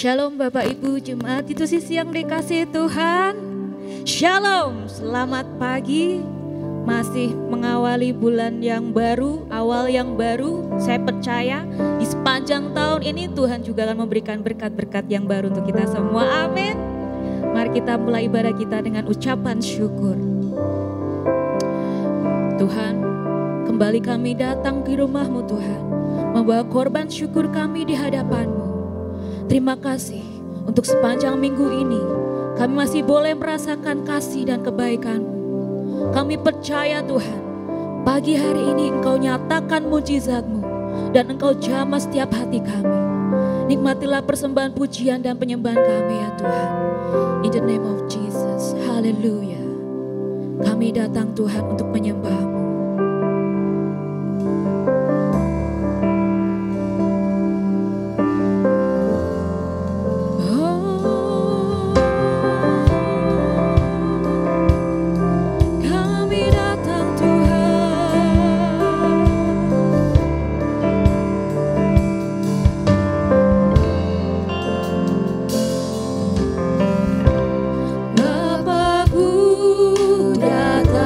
Shalom Bapak Ibu Jemaat itu sisi yang dikasihi Tuhan. Shalom, selamat pagi. Masih mengawali bulan yang baru, awal yang baru. Saya percaya di sepanjang tahun ini Tuhan juga akan memberikan berkat-berkat yang baru untuk kita semua. Amin. Mari kita mulai ibadah kita dengan ucapan syukur. Tuhan, kembali kami datang di rumah-Mu Tuhan, membawa korban syukur kami di hadapan-Mu. Terima kasih untuk sepanjang minggu ini kami masih boleh merasakan kasih dan kebaikan-Mu. Kami percaya Tuhan, pagi hari ini Engkau nyatakan mujizat-Mu dan Engkau jamah setiap hati kami. Nikmatilah persembahan pujian dan penyembahan kami ya Tuhan. In the name of Jesus, haleluya. Kami datang Tuhan untuk menyembah-Mu. Bapakku datang.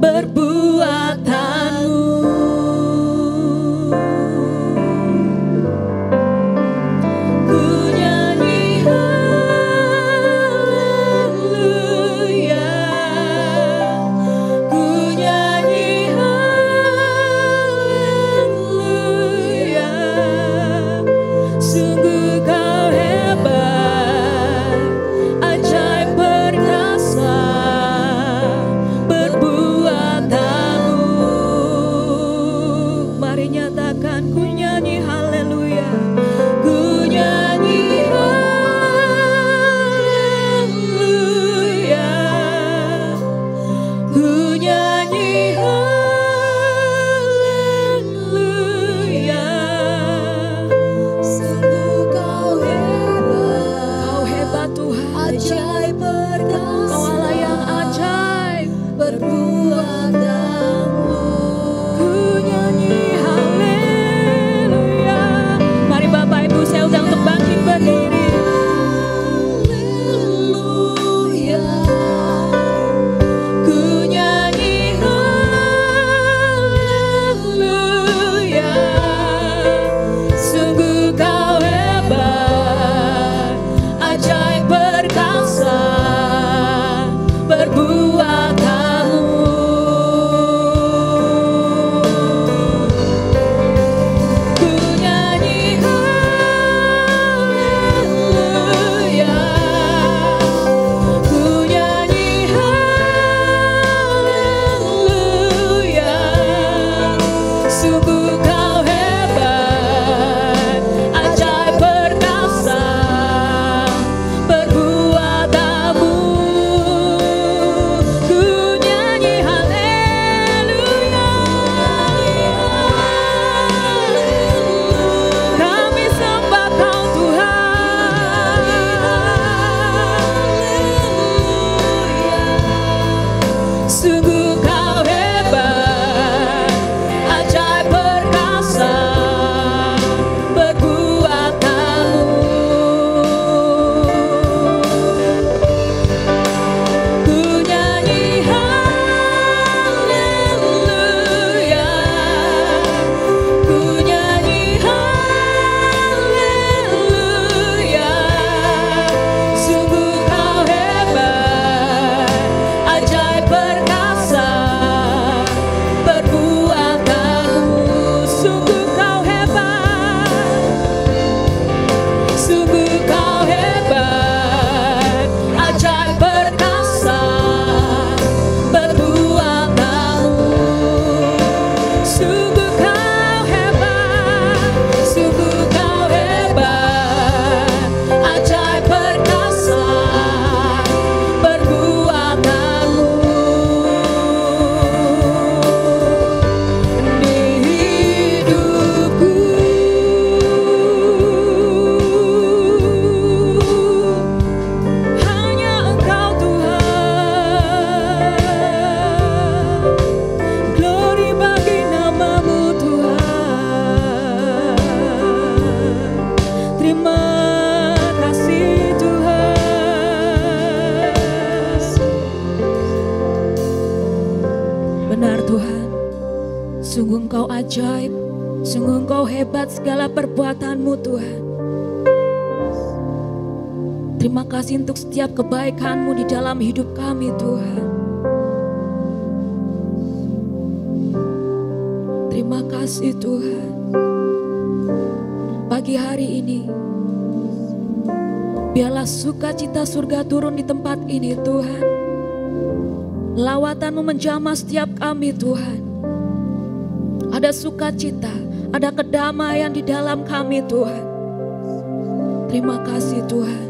perbuatanmu. Ku nyanyi haleluya, ku nyanyi haleluya. Sungguh kau hebat, ajaib perkasa perbuatanmu. Mari nyatakan, ku nyanyi haleluya, ku nyanyi haleluya, ku nyanyi haleluya. Sungguh kau Hebat Tuhan, ajaib perkasa, Kau Allah yang ajaib. perbuatanmu. Ku nyanyi haleluya. Mari Bapak Ibu saya undang untuk bangkit berdiri. Haleluya, Ku nyanyi haleluya. Sungguh kau hebat, ajaib perkasa perbuatanmu. Ku nyanyi haleluya, ku nyanyi haleluya. Sungguh kau hebat, ajaib perkasa perbuatanmu. Ku nyanyi haleluya, kami sembah Kau Tuhan. Sungguh kau hebat, ajaib perkasa perbuatanmu. Ku nyanyi haleluya, ku nyanyi haleluya. Sungguh kau hebat, ajaib perkasa perbuatanmu. Sungguh kau hebat, sungguh kau hebat, ajaib perkasa perbuatanmu. Sungguh kau hebat, sungguh kau hebat, ajaib perkasa perbuatanmu. Di hidupku hanya Engkau Tuhan. Glory bagi namamu Tuhan. Terima kasih Tuhan. Benar Tuhan, sungguh Engkau ajaib, sungguh Engkau hebat segala perbuatanmu Tuhan. Terima kasih untuk setiap kebaikan-Mu di dalam hidup kami Tuhan. Terima kasih Tuhan. Pagi hari ini, biarlah sukacita surga turun di tempat ini Tuhan. Lawatan-Mu menjamah setiap kami Tuhan. Ada sukacita, ada kedamaian di dalam kami Tuhan. Terima kasih Tuhan.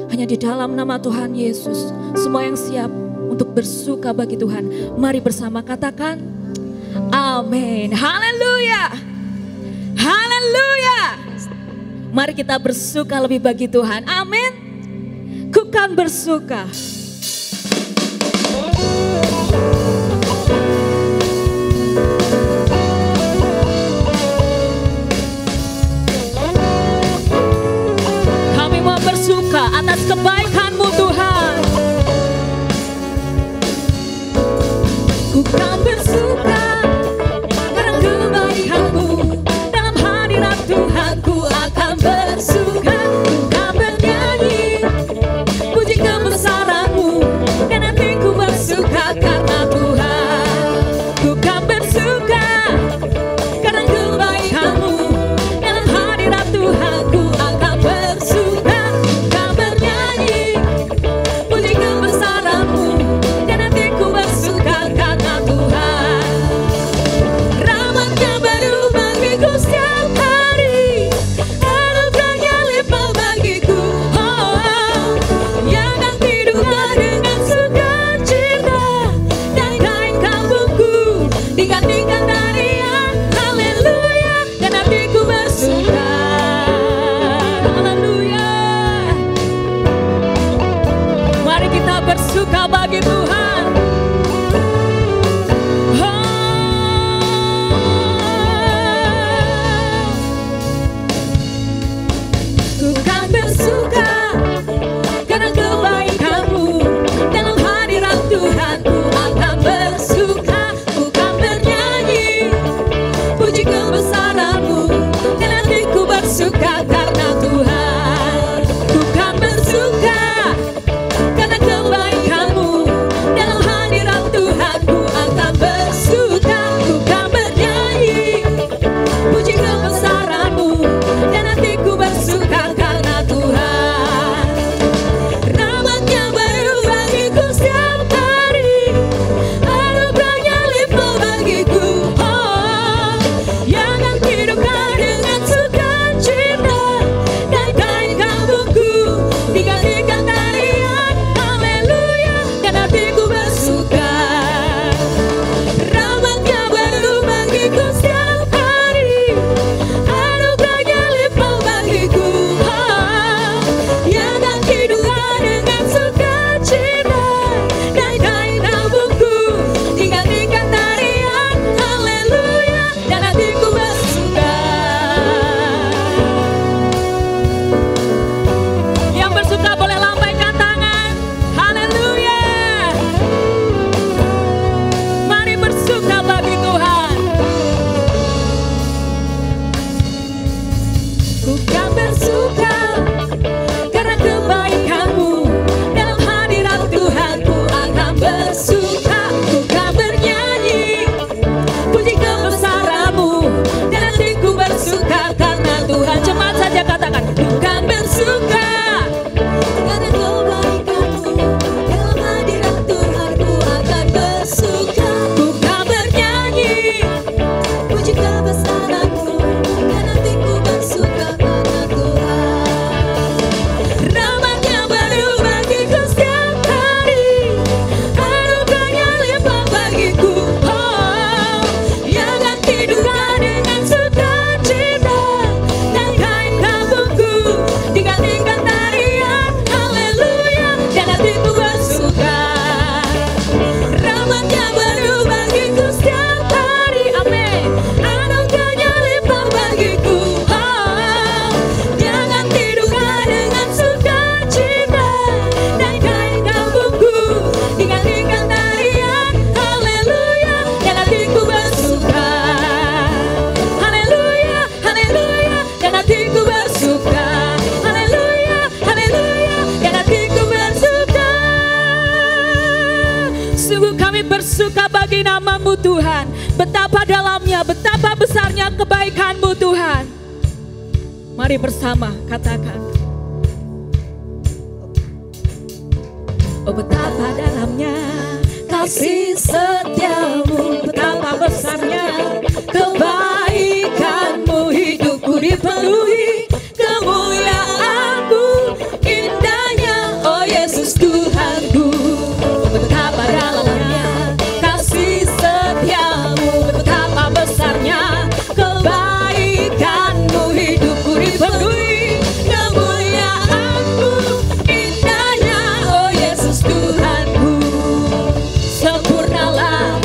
Hanya di dalam nama Tuhan Yesus, semua yang siap untuk bersuka bagi Tuhan, mari bersama katakan amin. Haleluya, haleluya. Mari kita bersuka lebih bagi Tuhan, amin. Ku kan bersuka. Kami mau bersuka atas kebaikan-Mu Tuhan. Ku kan bersuka karena kebaikan-Mu. Dalam hadirat Tuhan ku akan bersuka, ku kan bernyanyi puji kebesaran-Mu, dan hatiku bersuka karena Tuhan. Ku kan bersuka karena kebaikan-Mu. Dalam hadirat Tuhan ku akan bersuka, ku kan bernyanyi puji kebesaran-Mu, dan hatiku bersuka karena Tuhan. Rahmat-Nya baru bagiku setiap hari, anugerah-Nya limpah bagiku. Yang tak diduga dengan sukacita, dan kain kampungku digantikan tarian haleluya, dan hatiku bersuka. Haleluya. Mari kita bersuka bagi Tuhan. Ku kan bersuka karena kebaikan-Mu. Dalam hadirat Tuhan ku akan bersuka, ku kan bernyanyi puji kebesaran-Mu, dan hatiku bersuka karena Tuhan. Ku kan bersuka karena kebaikan-Mu. Dalam hadirat Tuhan ku akan bersuka, ku kan bernyanyi puji kebesaran-Mu, dan hatiku bersuka karena Tuhan. Rahmat-Nya baru bagiku setiap hari, anugerah-Nya limpah bagiku. Yang tak diduga dengan sukacita, dan kain kampungku digantikan tarian haleluya, dan hatiku bersuka. Rahmat-Nya baru bagiku setiap hari, anugerah-Nya limpah bagiku. Yang tak diduga dengan sukacita, dan kain kampungku digantikan tarian haleluya, dan hatiku bersuka. Yang bersuka boleh lambaikan tangan. Haleluya. Mari bersuka bagi Tuhan. Ku kan bersuka karena kebaikan-Mu. Dalam hadirat Tuhan ku akan bersuka, ku kan bernyanyi puji kebesaran-Mu, dan hatiku bersuka karena Tuhan. Cepat saja katakan, ku kan bersuka karena kebaikan-Mu. Dalam hadirat Tuhan ku akan bersuka, ku kan bernyanyi puji kebesaran-Mu, dan hatiku bersuka karena Tuhan. Rahmat-Nya baru bagiku setiap hari, anugerah-Nya limpah bagiku. Yang tak diduga dengan sukacita, dan kain kampungku digantikan tarian haleluya, dan hatiku bersuka. Rahmat-Nya baru bagiku setiap hari, amin. Anugerah-Nya limpah bagiku. Yang tak diduga dengan sukacita, dan kain kampungku digantikan tarian haleluya, dan hatiku bersuka. Haleluya, haleluya, dan hatiku bersuka. Haleluya, haleluya, dan hatiku bersuka. Sungguh kami bersuka bagi nama-Mu Tuhan. Betapa dalamnya, betapa besarnya kebaikan-Mu Tuhan. Mari bersama katakan. Oh betapa dalamnya kasih setia-Mu, betapa besarnya kebaikan-Mu. Hidupku dipenuhi kemuliaan-Mu, indahnya oh Yesus Tuhanku. Betapa dalamnya kasih setia-Mu, betapa besarnya kebaikan-Mu. Hidupku dipenuhi kemuliaan-Mu, indahnya oh Yesus Tuhanku. Sempurnalah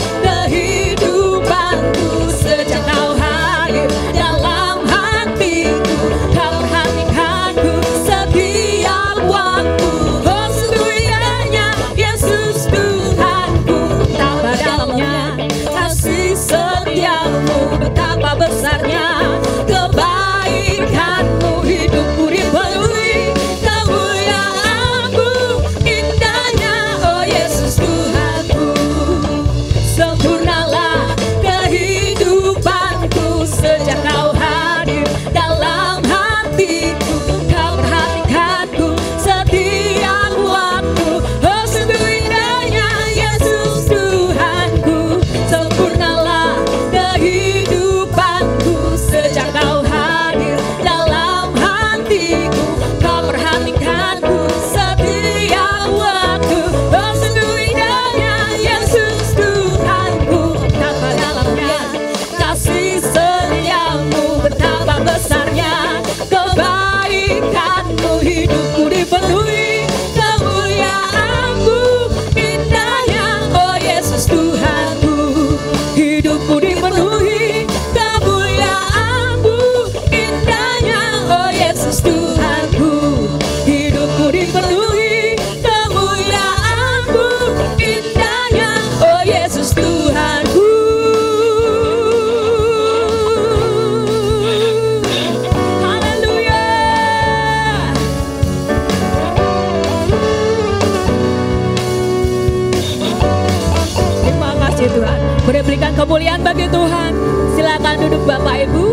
Boleh berikan kemuliaan bagi Tuhan. Silakan duduk Bapak Ibu.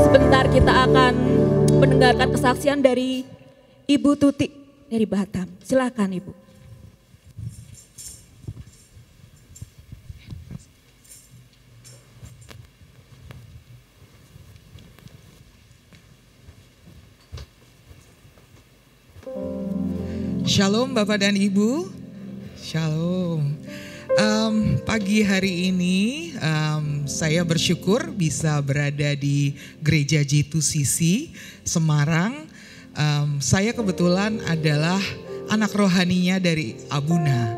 Sebentar kita akan mendengarkan kesaksian dari Ibu Tuti dari Batam. Silakan Ibu. Shalom Bapak dan Ibu. Shalom. Pagi hari ini saya bersyukur bisa berada di Gereja G2CC Semarang. Saya kebetulan adalah anak rohaninya dari Abuna.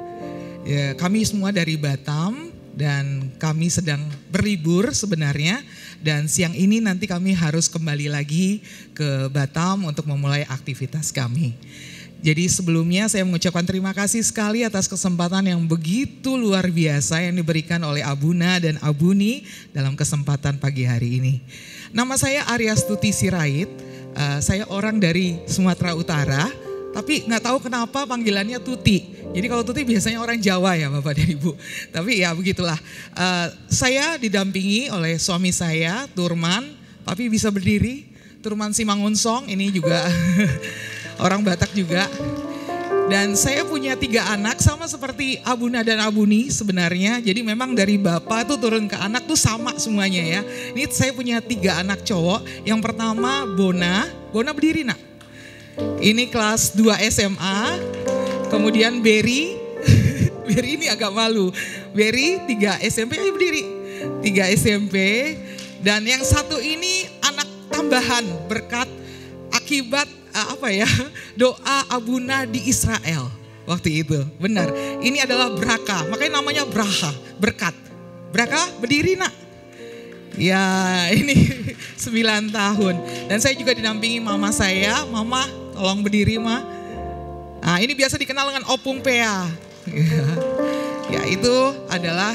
Ya, kami semua dari Batam dan kami sedang berlibur sebenarnya. Dan siang ini nanti kami harus kembali lagi ke Batam untuk memulai aktivitas kami. Jadi sebelumnya saya mengucapkan terima kasih sekali atas kesempatan yang begitu luar biasa yang diberikan oleh Abuna dan Abuni dalam kesempatan pagi hari ini. Nama saya Aryastuti Sirait, saya orang dari Sumatera Utara, tapi nggak tahu kenapa panggilannya Tuti. Jadi kalau Tuti biasanya orang Jawa ya Bapak dan Ibu, tapi ya begitulah. Saya didampingi oleh suami saya, Turman, Papi bisa berdiri, Turman Simangunsong, ini juga orang Batak juga. Dan saya punya 3 anak sama seperti Abuna dan Abuni sebenarnya. Jadi memang dari bapak tuh turun ke anak tuh sama semuanya ya. Ini saya punya 3 anak cowok. Yang pertama Bona berdiri nak. Ini kelas 2 SMA. Kemudian Berry, Berry ini agak malu. Berry 3 SMP, ayo berdiri. 3 SMP. Dan yang satu ini anak tambahan berkat akibat doa Abuna di Israel waktu itu. Benar, ini adalah Braka, makanya namanya Braha, berkat. Braka berdiri nak. Ya ini 9 tahun. Dan saya juga didampingi mama saya. Mama tolong berdiri ma. Nah ini biasa dikenal dengan Opung Pea. Ya itu adalah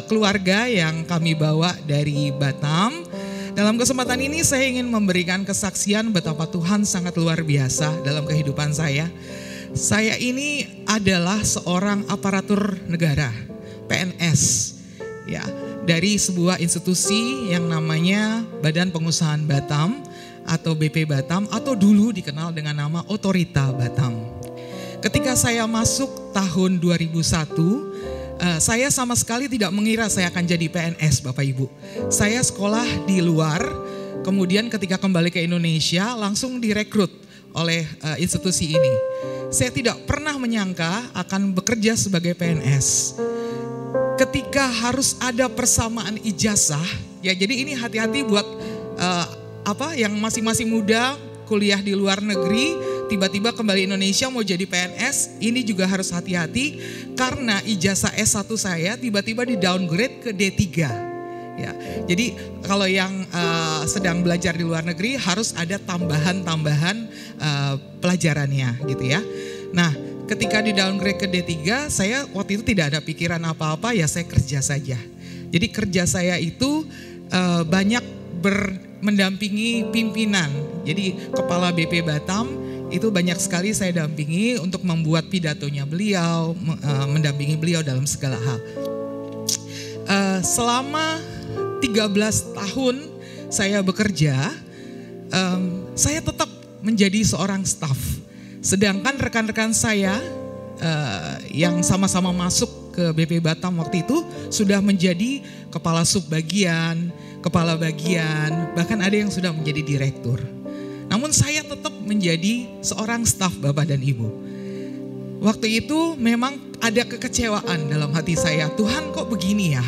keluarga yang kami bawa dari Batam. Dalam kesempatan ini saya ingin memberikan kesaksian betapa Tuhan sangat luar biasa dalam kehidupan saya. Saya ini adalah seorang aparatur negara, PNS. Ya, dari sebuah institusi yang namanya Badan Pengusahaan Batam atau BP Batam atau dulu dikenal dengan nama Otorita Batam. Ketika saya masuk tahun 2001, saya sama sekali tidak mengira saya akan jadi PNS Bapak Ibu. Saya sekolah di luar, kemudian ketika kembali ke Indonesia langsung direkrut oleh institusi ini. Saya tidak pernah menyangka akan bekerja sebagai PNS. Ketika harus ada persamaan ijazah, ya jadi ini hati-hati buat yang masing-masing muda kuliah di luar negeri, tiba-tiba kembali Indonesia mau jadi PNS, ini juga harus hati-hati karena ijazah S1 saya tiba-tiba di downgrade ke D3. Ya, jadi kalau yang sedang belajar di luar negeri harus ada tambahan-tambahan pelajarannya gitu ya. Nah, ketika di downgrade ke D3, saya waktu itu tidak ada pikiran apa-apa, ya saya kerja saja. Jadi kerja saya itu banyak mendampingi pimpinan. Jadi kepala BP Batam itu banyak sekali saya dampingi untuk membuat pidatonya beliau, mendampingi beliau dalam segala hal. Selama 13 tahun saya bekerja, saya tetap menjadi seorang staf. Sedangkan rekan-rekan saya yang sama-sama masuk ke BP Batam waktu itu sudah menjadi kepala subbagian, kepala bagian, bahkan ada yang sudah menjadi direktur. Namun saya tetap menjadi seorang staf Bapak dan Ibu. Waktu itu memang ada kekecewaan dalam hati saya. Tuhan kok begini ya?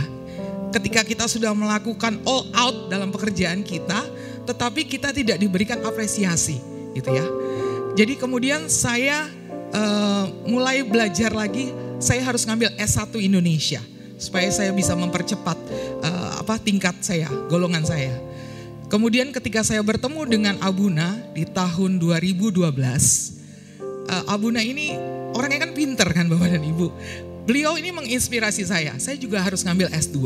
Ketika kita sudah melakukan all out dalam pekerjaan kita, tetapi kita tidak diberikan apresiasi gitu ya. Jadi kemudian saya mulai belajar lagi, saya harus ngambil S1 Indonesia. Supaya saya bisa mempercepat tingkat saya, golongan saya. Kemudian ketika saya bertemu dengan Abuna di tahun 2012, Abuna ini orangnya kan pinter kan Bapak dan Ibu. Beliau ini menginspirasi saya juga harus ngambil S2.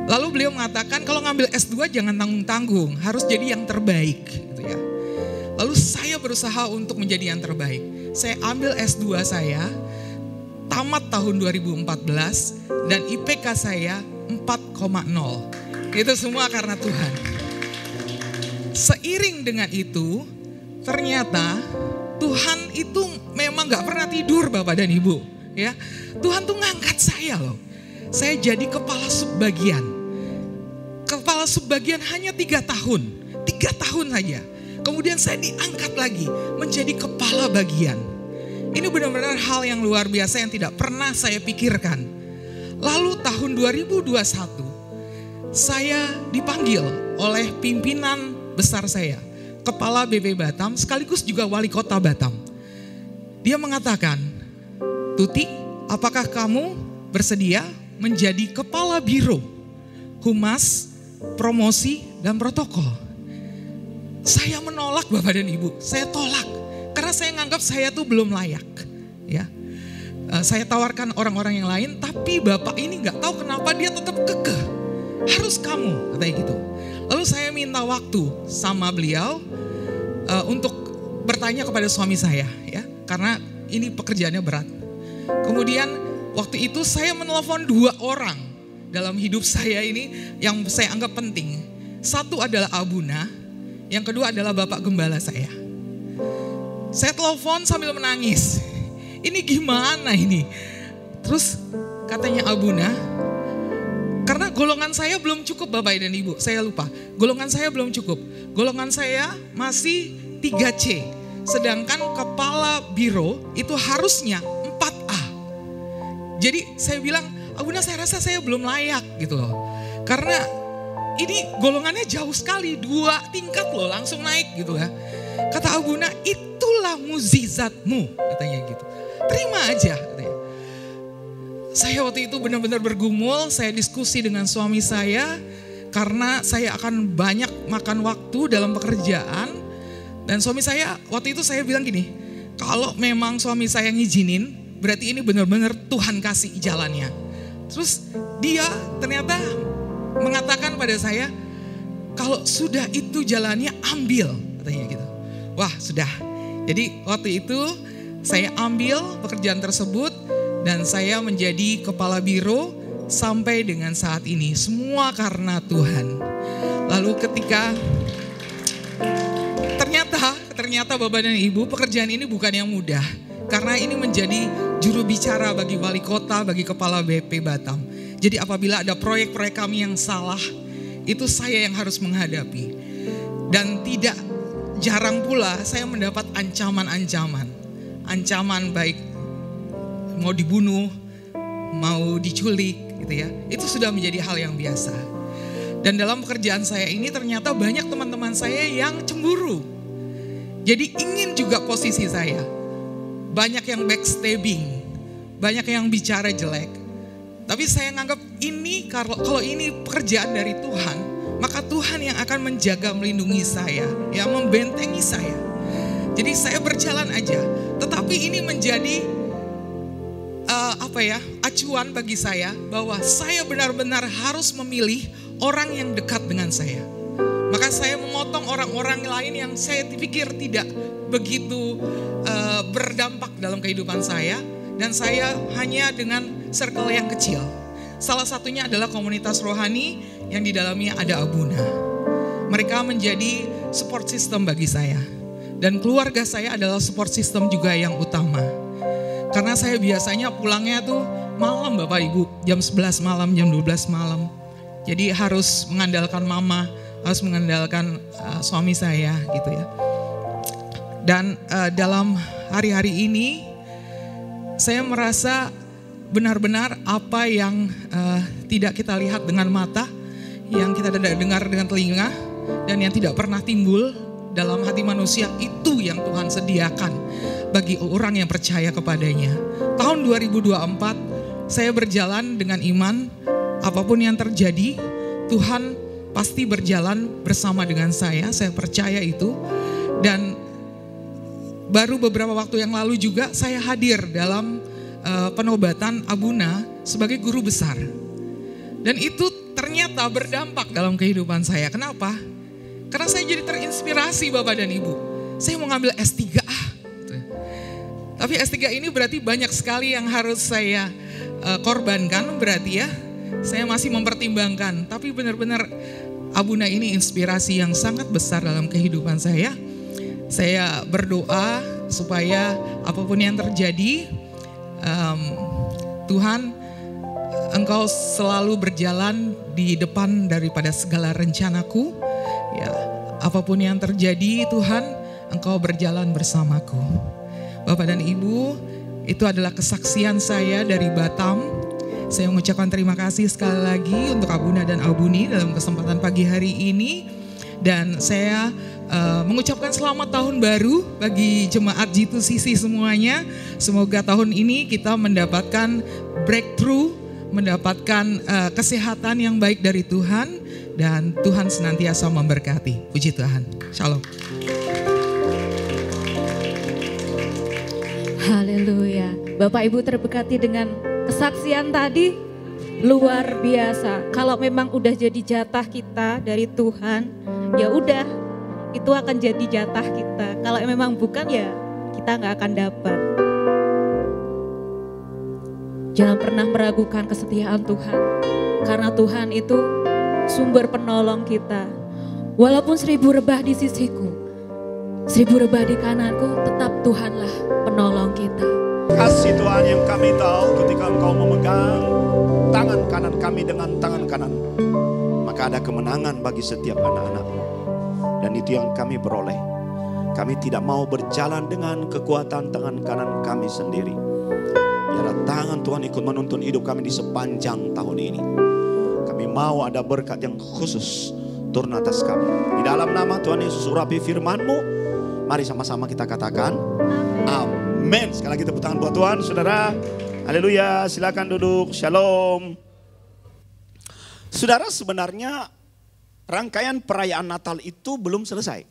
Lalu beliau mengatakan kalau ngambil S2 jangan tanggung-tanggung, harus jadi yang terbaik gitu ya. Lalu saya berusaha untuk menjadi yang terbaik. Saya ambil S2 saya, tamat tahun 2014 dan IPK saya 4,0. Itu semua karena Tuhan. Seiring dengan itu, ternyata Tuhan itu memang gak pernah tidur Bapak dan Ibu. Ya, Tuhan tuh ngangkat saya loh. Saya jadi kepala subbagian. Kepala subbagian hanya 3 tahun. 3 tahun saja. Kemudian saya diangkat lagi menjadi kepala bagian. Ini benar-benar hal yang luar biasa yang tidak pernah saya pikirkan. Lalu tahun 2021 saya dipanggil oleh pimpinan besar saya, Kepala BP Batam sekaligus juga Wali Kota Batam. Dia mengatakan, "Tuti, apakah kamu bersedia menjadi Kepala Biro Humas, Promosi, dan Protokol?" Saya menolak Bapak dan Ibu, saya tolak. Karena saya nganggap saya tuh belum layak. Ya, saya tawarkan orang-orang yang lain, tapi Bapak ini nggak tahu kenapa dia tetap kekeh. Harus kamu, katanya gitu. Lalu saya minta waktu sama beliau untuk bertanya kepada suami saya, ya, karena ini pekerjaannya berat. Kemudian waktu itu saya menelpon 2 orang dalam hidup saya ini yang saya anggap penting. Satu adalah Abuna, yang kedua adalah Bapak Gembala saya. Saya telepon sambil menangis. Ini gimana ini? Terus katanya Abuna, karena golongan saya belum cukup Bapak dan Ibu, saya lupa. Golongan saya belum cukup. Golongan saya masih 3C. Sedangkan kepala biro itu harusnya 4A. Jadi saya bilang, Abuna saya rasa saya belum layak gitu loh. Karena ini golongannya jauh sekali, 2 tingkat loh langsung naik gitu ya. Kata Abuna, itulah mukjizatmu katanya gitu. Terima aja katanya. Saya waktu itu benar-benar bergumul, saya diskusi dengan suami saya karena saya akan banyak makan waktu dalam pekerjaan. Dan suami saya waktu itu saya bilang gini, kalau memang suami saya ngizinin berarti ini benar-benar Tuhan kasih jalannya. Terus dia ternyata mengatakan pada saya, kalau sudah itu jalannya ambil katanya gitu. Wah sudah, jadi waktu itu saya ambil pekerjaan tersebut. Dan saya menjadi kepala biro sampai dengan saat ini. Semua karena Tuhan. Lalu ketika ternyata Bapak dan Ibu, pekerjaan ini bukan yang mudah. Karena ini menjadi juru bicara bagi wali kota, bagi kepala BP Batam. Jadi apabila ada proyek-proyek kami yang salah, itu saya yang harus menghadapi. Dan tidak jarang pula saya mendapat ancaman-ancaman. Ancaman baik mau dibunuh, mau diculik gitu ya. Itu sudah menjadi hal yang biasa. Dan dalam pekerjaan saya ini ternyata banyak teman-teman saya yang cemburu. Jadi ingin juga posisi saya. Banyak yang backstabbing, banyak yang bicara jelek. Tapi saya nganggap ini kalau ini pekerjaan dari Tuhan, maka Tuhan yang akan menjaga, melindungi saya, yang membentengi saya. Jadi saya berjalan aja. Tetapi ini menjadi acuan bagi saya bahwa saya benar-benar harus memilih orang yang dekat dengan saya. Maka saya memotong orang-orang lain yang saya pikir tidak begitu berdampak dalam kehidupan saya. Dan saya hanya dengan circle yang kecil. Salah satunya adalah komunitas rohani yang di dalamnya ada Abuna. Mereka menjadi support system bagi saya. Dan keluarga saya adalah support system juga yang utama. Karena saya biasanya pulangnya tuh malam Bapak Ibu, jam 11 malam, jam 12 malam. Jadi harus mengandalkan mama, harus mengandalkan suami saya gitu ya. Dan dalam hari-hari ini saya merasa benar-benar apa yang tidak kita lihat dengan mata, yang kita tidak dengar dengan telinga, dan yang tidak pernah timbul dalam hati manusia, itu yang Tuhan sediakan bagi orang yang percaya kepadanya. Tahun 2024 saya berjalan dengan iman, apapun yang terjadi Tuhan pasti berjalan bersama dengan saya percaya itu. Dan baru beberapa waktu yang lalu juga saya hadir dalam penobatan Abuna sebagai guru besar. Dan itu ternyata berdampak dalam kehidupan saya. Kenapa? Karena saya jadi terinspirasi Bapak dan Ibu. Saya mau ngambil S3 Tapi S3 ini berarti banyak sekali yang harus saya korbankan berarti ya. Saya masih mempertimbangkan, tapi benar-benar Abuna ini inspirasi yang sangat besar dalam kehidupan saya. Saya berdoa supaya apapun yang terjadi, Tuhan, Engkau selalu berjalan di depan daripada segala rencanaku. Ya, apapun yang terjadi, Tuhan, Engkau berjalan bersamaku. Bapak dan Ibu, itu adalah kesaksian saya dari Batam. Saya mengucapkan terima kasih sekali lagi untuk Abuna dan Abuni dalam kesempatan pagi hari ini. Dan saya mengucapkan selamat tahun baru bagi jemaat G2CC semuanya. Semoga tahun ini kita mendapatkan breakthrough, mendapatkan kesehatan yang baik dari Tuhan. Dan Tuhan senantiasa memberkati. Puji Tuhan. Shalom. Haleluya. Bapak Ibu terberkati dengan kesaksian tadi, luar biasa. Kalau memang udah jadi jatah kita dari Tuhan, ya udah, itu akan jadi jatah kita. Kalau memang bukan, ya kita nggak akan dapat. Jangan pernah meragukan kesetiaan Tuhan, karena Tuhan itu sumber penolong kita. Walaupun 1000 rebah di sisiku, 1000 rebah di kananku, tetap Tuhanlah penolong kita. Kasih Tuhan yang kami tahu ketika Engkau memegang tangan kanan kami dengan tangan kanan, maka ada kemenangan bagi setiap anak-anak-Mu. Dan itu yang kami peroleh. Kami tidak mau berjalan dengan kekuatan tangan kanan kami sendiri. Biarlah tangan Tuhan ikut menuntun hidup kami di sepanjang tahun ini. Kami mau ada berkat yang khusus turun atas kami. Di dalam nama Tuhan Yesus, urapi firman-Mu. Mari sama-sama kita katakan amin. Sekali lagi tepuk tangan buat Tuhan, saudara. Haleluya, silakan duduk. Shalom. Saudara, sebenarnya rangkaian perayaan Natal itu belum selesai.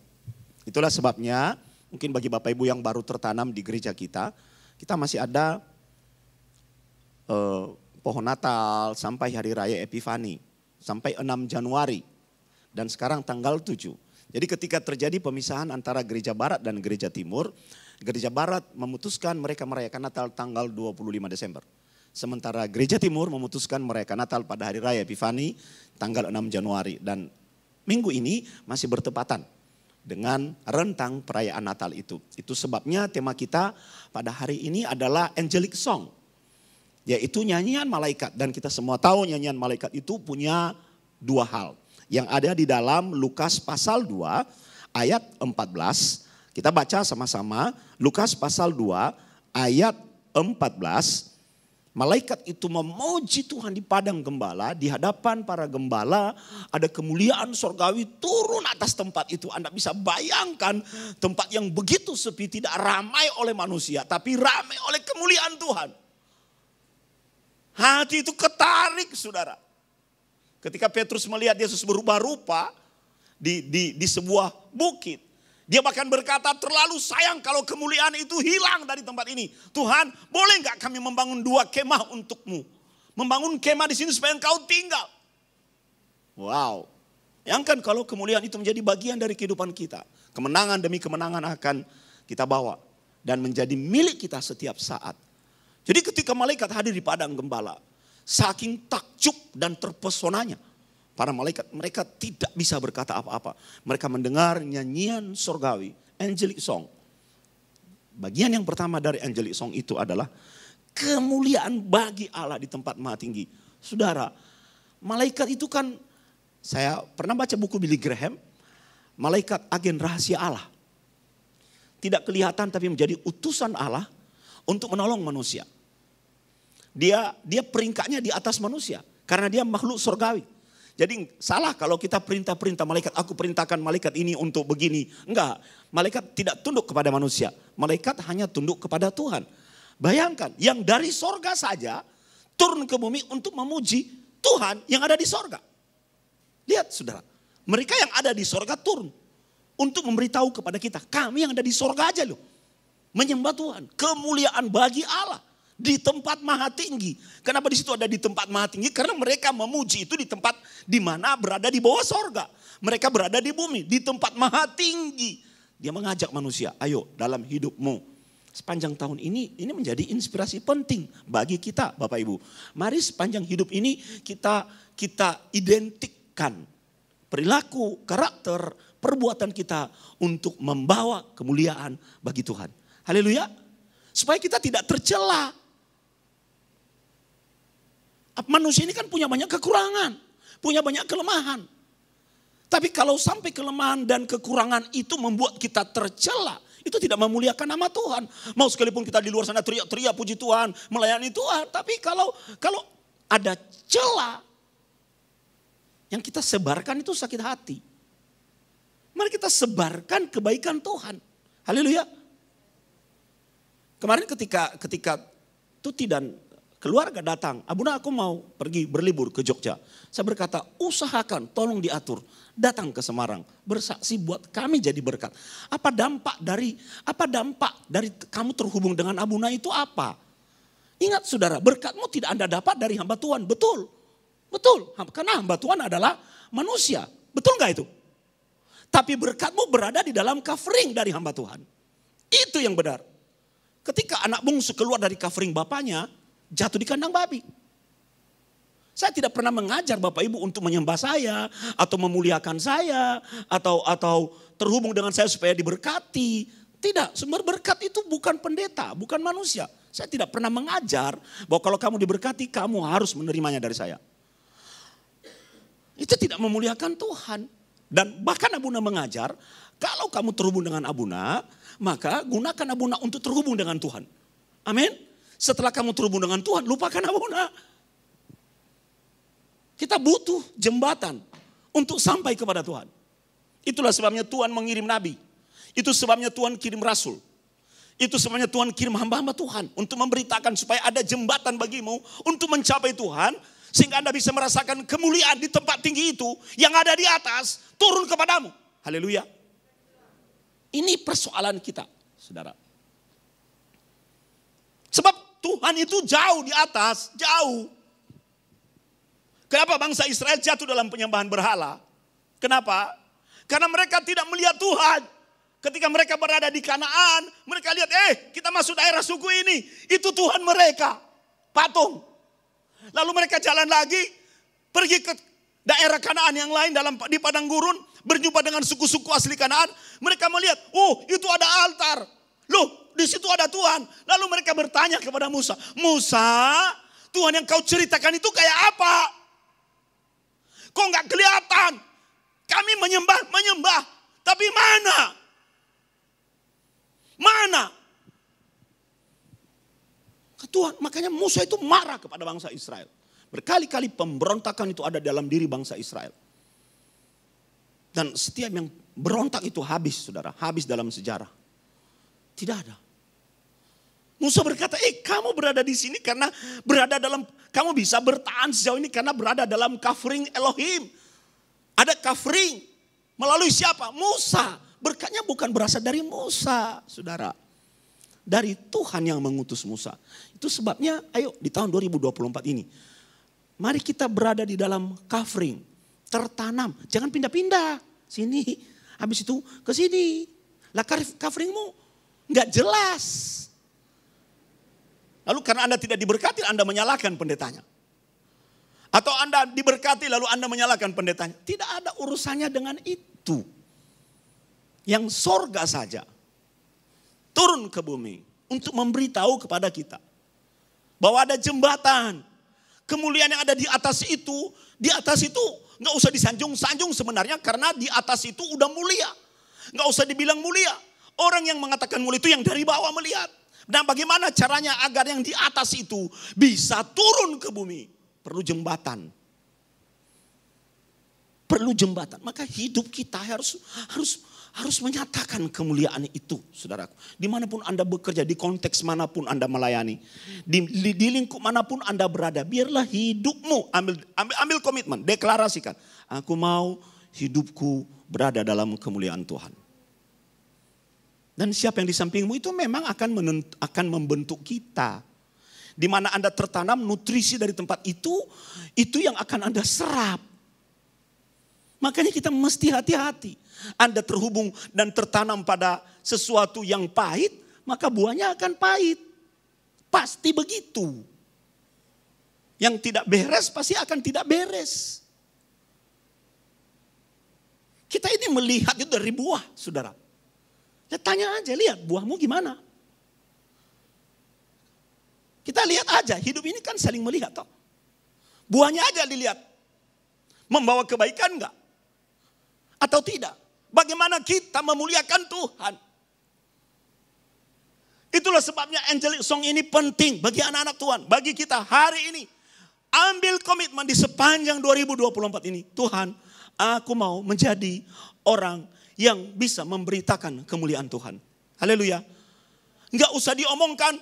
Itulah sebabnya mungkin bagi Bapak Ibu yang baru tertanam di gereja kita masih ada pohon Natal sampai Hari Raya Epifani, sampai 6 Januari. Dan sekarang tanggal 7. Jadi ketika terjadi pemisahan antara gereja barat dan gereja timur, gereja barat memutuskan mereka merayakan Natal tanggal 25 Desember. Sementara gereja timur memutuskan merayakan Natal pada Hari Raya Epifani tanggal 6 Januari. Dan minggu ini masih bertepatan dengan rentang perayaan Natal itu. Itu sebabnya tema kita pada hari ini adalah Angelic Song. Yaitu nyanyian malaikat. Dan kita semua tahu nyanyian malaikat itu punya 2 hal. Yang ada di dalam Lukas pasal 2 ayat 14. Kita baca sama-sama Lukas pasal 2 ayat 14. Malaikat itu memuji Tuhan di padang gembala. Di hadapan para gembala ada kemuliaan sorgawi turun atas tempat itu. Anda bisa bayangkan tempat yang begitu sepi, tidak ramai oleh manusia, tapi ramai oleh kemuliaan Tuhan. Hati itu ketarik, saudara. Ketika Petrus melihat Yesus berubah rupa di sebuah bukit. Dia bahkan berkata, terlalu sayang kalau kemuliaan itu hilang dari tempat ini. Tuhan, boleh gak kami membangun 2 kemah untukmu? Membangun kemah di sini supaya engkau tinggal. Wow. Bayangkan kalau kemuliaan itu menjadi bagian dari kehidupan kita. Kemenangan demi kemenangan akan kita bawa. Dan menjadi milik kita setiap saat. Jadi ketika malaikat hadir di padang gembala. Saking takjub dan terpesonanya. Para malaikat mereka tidak bisa berkata apa-apa. Mereka mendengar nyanyian sorgawi. Angelic Song. Bagian yang pertama dari Angelic Song itu adalah kemuliaan bagi Allah di tempat maha tinggi. Saudara, malaikat itu kan, saya pernah baca buku Billy Graham. Malaikat agen rahasia Allah. Tidak kelihatan tapi menjadi utusan Allah untuk menolong manusia. Dia peringkatnya di atas manusia. Karena dia makhluk surgawi. Jadi salah kalau kita perintah-perintah malaikat. Aku perintahkan malaikat ini untuk begini. Enggak, malaikat tidak tunduk kepada manusia. Malaikat hanya tunduk kepada Tuhan. Bayangkan, yang dari sorga saja turun ke bumi untuk memuji Tuhan yang ada di sorga. Lihat saudara, mereka yang ada di sorga turun. Untuk memberitahu kepada kita, kami yang ada di sorga aja loh. Menyembah Tuhan, kemuliaan bagi Allah. Di tempat maha tinggi. Kenapa di situ ada di tempat maha tinggi? Karena mereka memuji itu di tempat di mana berada di bawah sorga. Mereka berada di bumi, di tempat maha tinggi. Dia mengajak manusia, ayo dalam hidupmu. sepanjang tahun ini menjadi inspirasi penting bagi kita Bapak Ibu. Mari sepanjang hidup ini kita identikkan perilaku, karakter, perbuatan kita untuk membawa kemuliaan bagi Tuhan. Haleluya. Supaya kita tidak tercela. Manusia ini kan punya banyak kekurangan, punya banyak kelemahan. Tapi kalau sampai kelemahan dan kekurangan itu membuat kita tercela, itu tidak memuliakan nama Tuhan. Mau sekalipun kita di luar sana teriak-teriak puji Tuhan, melayani Tuhan. Tapi kalau ada celah, yang kita sebarkan itu sakit hati. Mari kita sebarkan kebaikan Tuhan. Haleluya. Kemarin ketika Tuti dan keluarga datang, Abuna aku mau pergi berlibur ke Jogja. Saya berkata, usahakan, tolong diatur. Datang ke Semarang, bersaksi buat kami jadi berkat. Apa dampak dari kamu terhubung dengan Abuna itu apa? Ingat saudara, berkatmu tidak Anda dapat dari hamba Tuhan, betul. Betul, karena hamba Tuhan adalah manusia. Betul gak itu? Tapi berkatmu berada di dalam covering dari hamba Tuhan. Itu yang benar. Ketika anak bungsu keluar dari covering bapaknya, jatuh di kandang babi. Saya tidak pernah mengajar Bapak Ibu untuk menyembah saya, atau memuliakan saya, atau terhubung dengan saya supaya diberkati. Tidak, sumber berkat itu bukan pendeta, bukan manusia. Saya tidak pernah mengajar bahwa kalau kamu diberkati, kamu harus menerimanya dari saya. Itu tidak memuliakan Tuhan. Dan bahkan Abuna mengajar, kalau kamu terhubung dengan Abuna, maka gunakan Abuna untuk terhubung dengan Tuhan. Amin. Setelah kamu terhubung dengan Tuhan, lupakan Abuna. Kita butuh jembatan untuk sampai kepada Tuhan. Itulah sebabnya Tuhan mengirim nabi. Itu sebabnya Tuhan kirim rasul. Itu sebabnya Tuhan kirim hamba-hamba Tuhan untuk memberitakan supaya ada jembatan bagimu untuk mencapai Tuhan. Sehingga Anda bisa merasakan kemuliaan di tempat tinggi itu yang ada di atas turun kepadamu. Haleluya. Ini persoalan kita, saudara. Sebab Tuhan itu jauh di atas, jauh. Kenapa bangsa Israel jatuh dalam penyembahan berhala? Kenapa? Karena mereka tidak melihat Tuhan. Ketika mereka berada di Kanaan, mereka lihat, kita masuk daerah suku ini. Itu Tuhan mereka, patung. Lalu mereka jalan lagi, pergi ke daerah Kanaan yang lain di padang gurun, berjumpa dengan suku-suku asli Kanaan. Mereka melihat, itu ada altar. Loh, di situ ada Tuhan. Lalu mereka bertanya kepada Musa, Musa, Tuhan yang kau ceritakan itu kayak apa? Kok nggak kelihatan? Kami menyembah, tapi mana? Mana? Tuhan, makanya Musa itu marah kepada bangsa Israel. Berkali-kali pemberontakan itu ada dalam diri bangsa Israel. Dan setiap yang berontak itu habis, saudara, habis dalam sejarah. Tidak ada. Musa berkata, kamu berada di sini karena kamu bisa bertahan sejauh ini karena berada dalam covering Elohim. Ada covering. Melalui siapa? Musa. Berkatnya bukan berasal dari Musa, saudara. Dari Tuhan yang mengutus Musa. Itu sebabnya, ayo di tahun 2024 ini. Mari kita berada di dalam covering. Tertanam. Jangan pindah-pindah. Sini. Habis itu ke sini. Lah coveringmu nggak jelas. Lalu karena Anda tidak diberkati, Anda menyalahkan pendetanya. Atau Anda diberkati lalu Anda menyalahkan pendetanya. Tidak ada urusannya dengan itu. Yang sorga saja turun ke bumi untuk memberitahu kepada kita bahwa ada jembatan. Kemuliaan yang ada di atas itu nggak usah disanjung-sanjung sebenarnya karena di atas itu udah mulia. Nggak usah dibilang mulia. Orang yang mengatakan mulia itu yang dari bawah melihat. Dan bagaimana caranya agar yang di atas itu bisa turun ke bumi? Perlu jembatan. Perlu jembatan. Maka hidup kita harus menyatakan kemuliaan itu, saudaraku. Dimanapun Anda bekerja, di konteks manapun Anda melayani. Di lingkup manapun Anda berada. Biarlah hidupmu, ambil komitmen, deklarasikan. Aku mau hidupku berada dalam kemuliaan Tuhan. Dan siapa yang di sampingmu itu memang akan membentuk kita. Di mana Anda tertanam nutrisi dari tempat itu yang akan Anda serap. Makanya kita mesti hati-hati. Anda terhubung dan tertanam pada sesuatu yang pahit, maka buahnya akan pahit. Pasti begitu. Yang tidak beres pasti akan tidak beres. Kita ini melihat itu dari buah, saudara. Ya tanya aja, lihat buahmu gimana. Kita lihat aja, hidup ini kan saling melihat toh. Buahnya aja dilihat. Membawa kebaikan enggak? Atau tidak? Bagaimana kita memuliakan Tuhan? Itulah sebabnya angelic song ini penting bagi anak-anak Tuhan. Bagi kita hari ini. Ambil komitmen di sepanjang 2024 ini. Tuhan, aku mau menjadi orang yang bisa memberitakan kemuliaan Tuhan. Haleluya. Enggak usah diomongkan.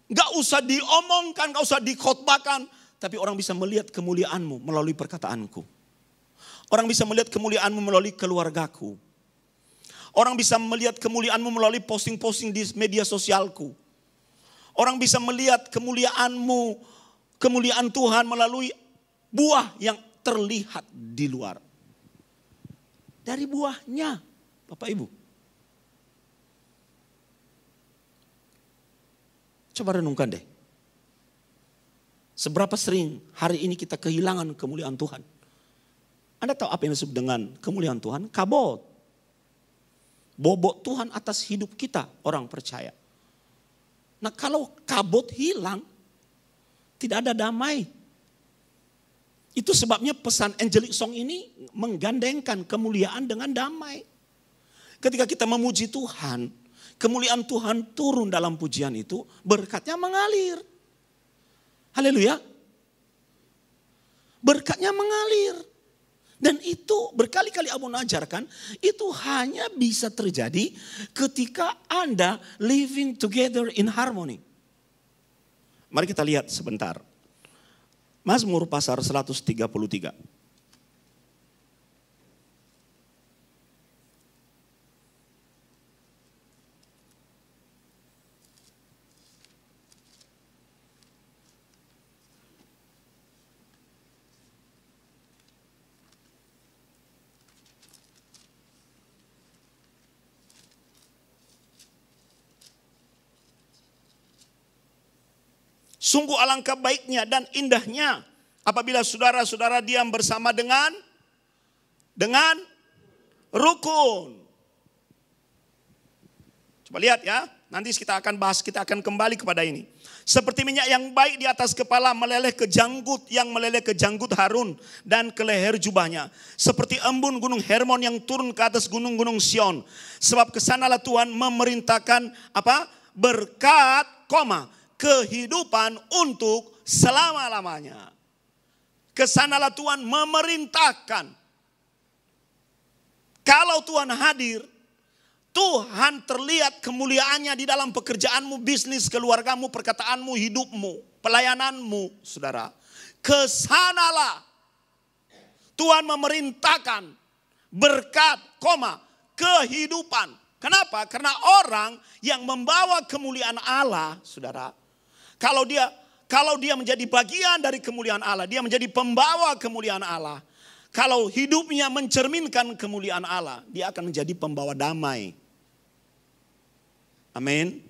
Enggak usah diomongkan, enggak usah dikhotbahkan. Tapi orang bisa melihat kemuliaanmu melalui perkataanku. Orang bisa melihat kemuliaanmu melalui keluargaku. Orang bisa melihat kemuliaanmu melalui posting-posting di media sosialku. Orang bisa melihat kemuliaanmu, kemuliaan Tuhan melalui buah yang terlihat di luar. Dari buahnya, Bapak Ibu. Coba renungkan deh. Seberapa sering hari ini kita kehilangan kemuliaan Tuhan? Anda tahu apa yang disebut dengan kemuliaan Tuhan? Kabut. Bobot Tuhan atas hidup kita, orang percaya. Nah kalau kabut hilang, tidak ada damai. Itu sebabnya pesan angelic song ini menggandengkan kemuliaan dengan damai. Ketika kita memuji Tuhan, kemuliaan Tuhan turun dalam pujian itu, berkatnya mengalir. Haleluya. Berkatnya mengalir. Dan itu berkali-kali Abu ajarkan, itu hanya bisa terjadi ketika Anda living together in harmony. Mari kita lihat sebentar. Mazmur pasal 133. Sungguh alangkah baiknya dan indahnya apabila saudara-saudara diam bersama dengan rukun. Coba lihat ya, nanti kita akan bahas, kita akan kembali kepada ini. Seperti minyak yang baik di atas kepala meleleh ke janggut, yang meleleh ke janggut Harun dan ke leher jubahnya. Seperti embun gunung Hermon yang turun ke atas gunung-gunung Sion. Sebab kesanalah Tuhan memerintahkan berkat, kehidupan untuk selama-lamanya. Kesanalah Tuhan memerintahkan. Kalau Tuhan hadir, Tuhan terlihat kemuliaannya di dalam pekerjaanmu, bisnis, keluargamu, perkataanmu, hidupmu, pelayananmu, saudara. Kesanalah Tuhan memerintahkan berkat, kehidupan. Kenapa? Karena orang yang membawa kemuliaan Allah, saudara, kalau dia menjadi bagian dari kemuliaan Allah, dia menjadi pembawa kemuliaan Allah. Kalau hidupnya mencerminkan kemuliaan Allah, dia akan menjadi pembawa damai. Amin.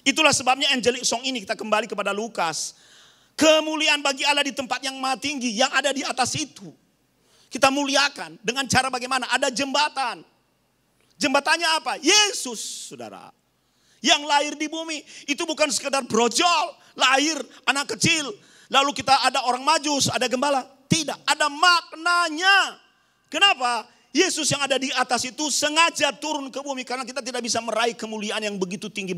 Itulah sebabnya angelic song ini, kita kembali kepada Lukas. Kemuliaan bagi Allah di tempat yang maha tinggi, yang ada di atas itu. Kita muliakan dengan cara bagaimana? Ada jembatan. Jembatannya apa? Yesus, saudara. Yang lahir di bumi itu bukan sekedar brojol, lahir anak kecil. Lalu kita ada orang majus, ada gembala. Tidak, ada maknanya. Kenapa? Yesus yang ada di atas itu sengaja turun ke bumi. Karena kita tidak bisa meraih kemuliaan yang begitu tinggi,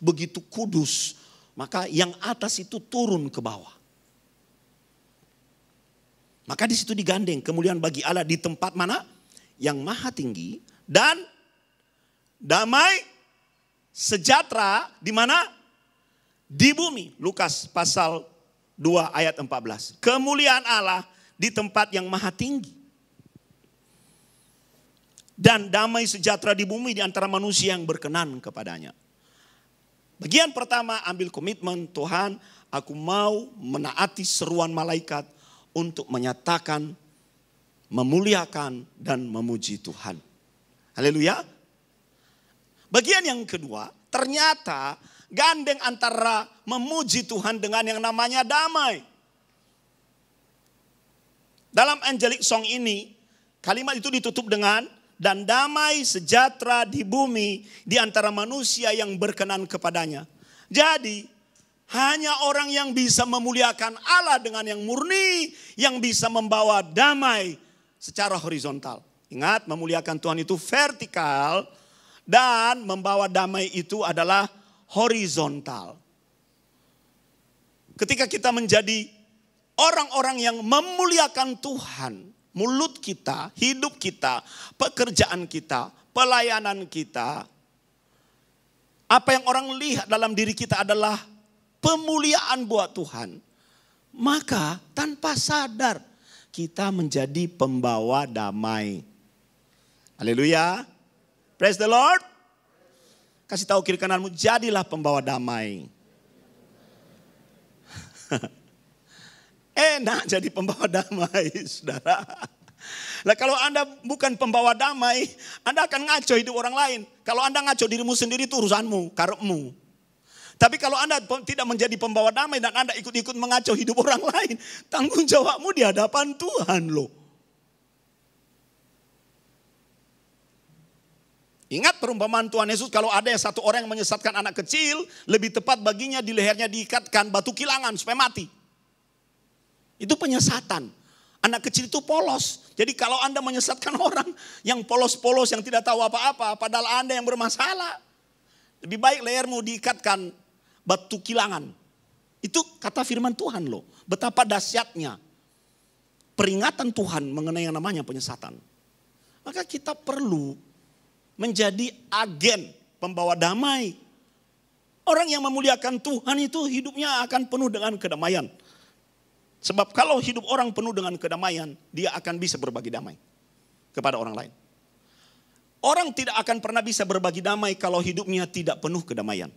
begitu kudus. Maka yang atas itu turun ke bawah. Maka di situ digandeng kemuliaan bagi Allah di tempat mana? Yang maha tinggi. Dan damai sejahtera di mana? Di bumi. Lukas pasal 2 ayat 14. Kemuliaan Allah di tempat yang maha tinggi. Dan damai sejahtera di bumi di antara manusia yang berkenan kepadanya. Bagian pertama, ambil komitmen, Tuhan, aku mau menaati seruan malaikat untuk menyatakan, memuliakan dan memuji Tuhan. Haleluya. bagian yang kedua, ternyata gandeng antara memuji Tuhan dengan yang namanya damai. Dalam angelic song ini, kalimat itu ditutup dengan, dan damai sejahtera di bumi di antara manusia yang berkenan kepadanya. Jadi, hanya orang yang bisa memuliakan Allah dengan yang murni, yang bisa membawa damai secara horizontal. Ingat, memuliakan Tuhan itu vertikal, dan membawa damai itu adalah horizontal. Ketika kita menjadi orang-orang yang memuliakan Tuhan, mulut kita, hidup kita, pekerjaan kita, pelayanan kita, apa yang orang lihat dalam diri kita adalah pemuliaan buat Tuhan, maka tanpa sadar kita menjadi pembawa damai. Haleluya. Praise the Lord. Kasih tahu kiri kananmu, jadilah pembawa damai. Enak jadi pembawa damai, saudara. Nah, kalau Anda bukan pembawa damai, Anda akan ngaco hidup orang lain. Kalau Anda ngaco dirimu sendiri itu urusanmu, karepmu. Tapi kalau Anda tidak menjadi pembawa damai dan Anda ikut-ikut mengacau hidup orang lain, tanggung jawabmu di hadapan Tuhan loh. Ingat perumpamaan Tuhan Yesus, kalau ada satu orang yang menyesatkan anak kecil, lebih tepat baginya di lehernya diikatkan batu kilangan supaya mati. Itu penyesatan. Anak kecil itu polos. Jadi kalau Anda menyesatkan orang yang polos-polos, yang tidak tahu apa-apa, padahal Anda yang bermasalah, lebih baik lehermu diikatkan batu kilangan. Itu kata firman Tuhan loh. Betapa dahsyatnya peringatan Tuhan mengenai yang namanya penyesatan. Maka kita perlu menjadi agen pembawa damai. Orang yang memuliakan Tuhan itu hidupnya akan penuh dengan kedamaian. Sebab kalau hidup orang penuh dengan kedamaian, dia akan bisa berbagi damai kepada orang lain. Orang tidak akan pernah bisa berbagi damai kalau hidupnya tidak penuh kedamaian.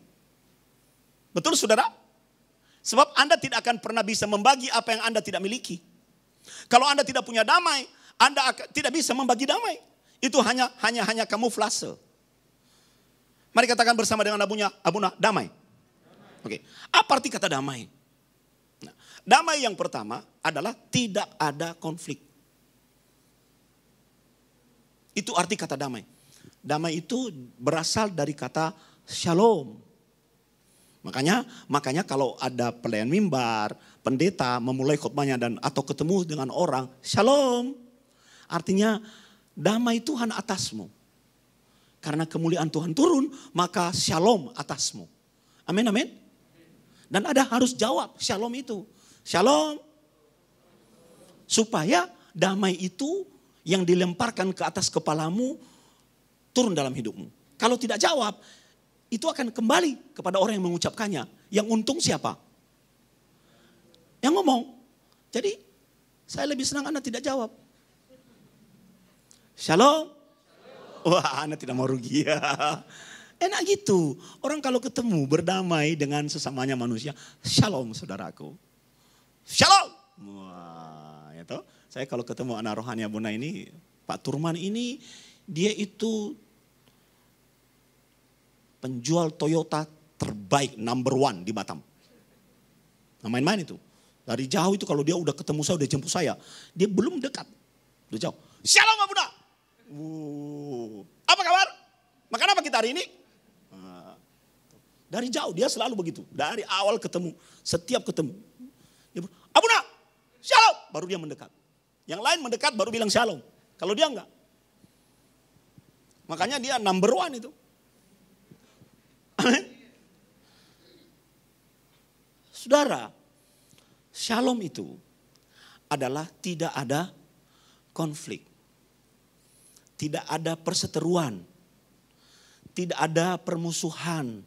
Betul saudara? Sebab Anda tidak akan pernah bisa membagi apa yang Anda tidak miliki. Kalau Anda tidak punya damai, Anda tidak bisa membagi damai. Itu hanya kamuflase. Mari katakan bersama dengan Abuna, damai. Oke. Apa arti kata damai? Nah, damai yang pertama adalah tidak ada konflik. Itu arti kata damai. Damai itu berasal dari kata shalom. Makanya kalau ada pelayan mimbar, pendeta memulai khotbahnya atau ketemu dengan orang, shalom. Artinya damai Tuhan atasmu. Karena kemuliaan Tuhan turun, maka shalom atasmu. Amin, amin. Dan Anda harus jawab shalom itu. Shalom. Supaya damai itu yang dilemparkan ke atas kepalamu turun dalam hidupmu. Kalau tidak jawab, itu akan kembali kepada orang yang mengucapkannya. Yang untung siapa? Yang ngomong. Jadi saya lebih senang Anda tidak jawab. Shalom. Wah, Anda tidak mau rugi ya. Enak gitu. Orang kalau ketemu berdamai dengan sesamanya manusia. Shalom saudaraku. Shalom. Wah, ya toh. Saya kalau ketemu anak rohani Abuna ini, Pak Turman ini, dia itu penjual Toyota terbaik, number 1 di Batam. Nah, main-main itu. Dari jauh itu kalau dia udah ketemu saya, udah jemput saya. Dia belum dekat. Udah jauh. Shalom Abuna. Apa kabar? Makan apa kita hari ini? Dari jauh dia selalu begitu. Dari awal ketemu, setiap ketemu. Dia bilang, Abuna, shalom. Baru dia mendekat. Yang lain mendekat baru bilang shalom. Kalau dia enggak. Makanya dia number 1 itu. Amin. Saudara, shalom itu adalah tidak ada konflik. Tidak ada perseteruan. Tidak ada permusuhan.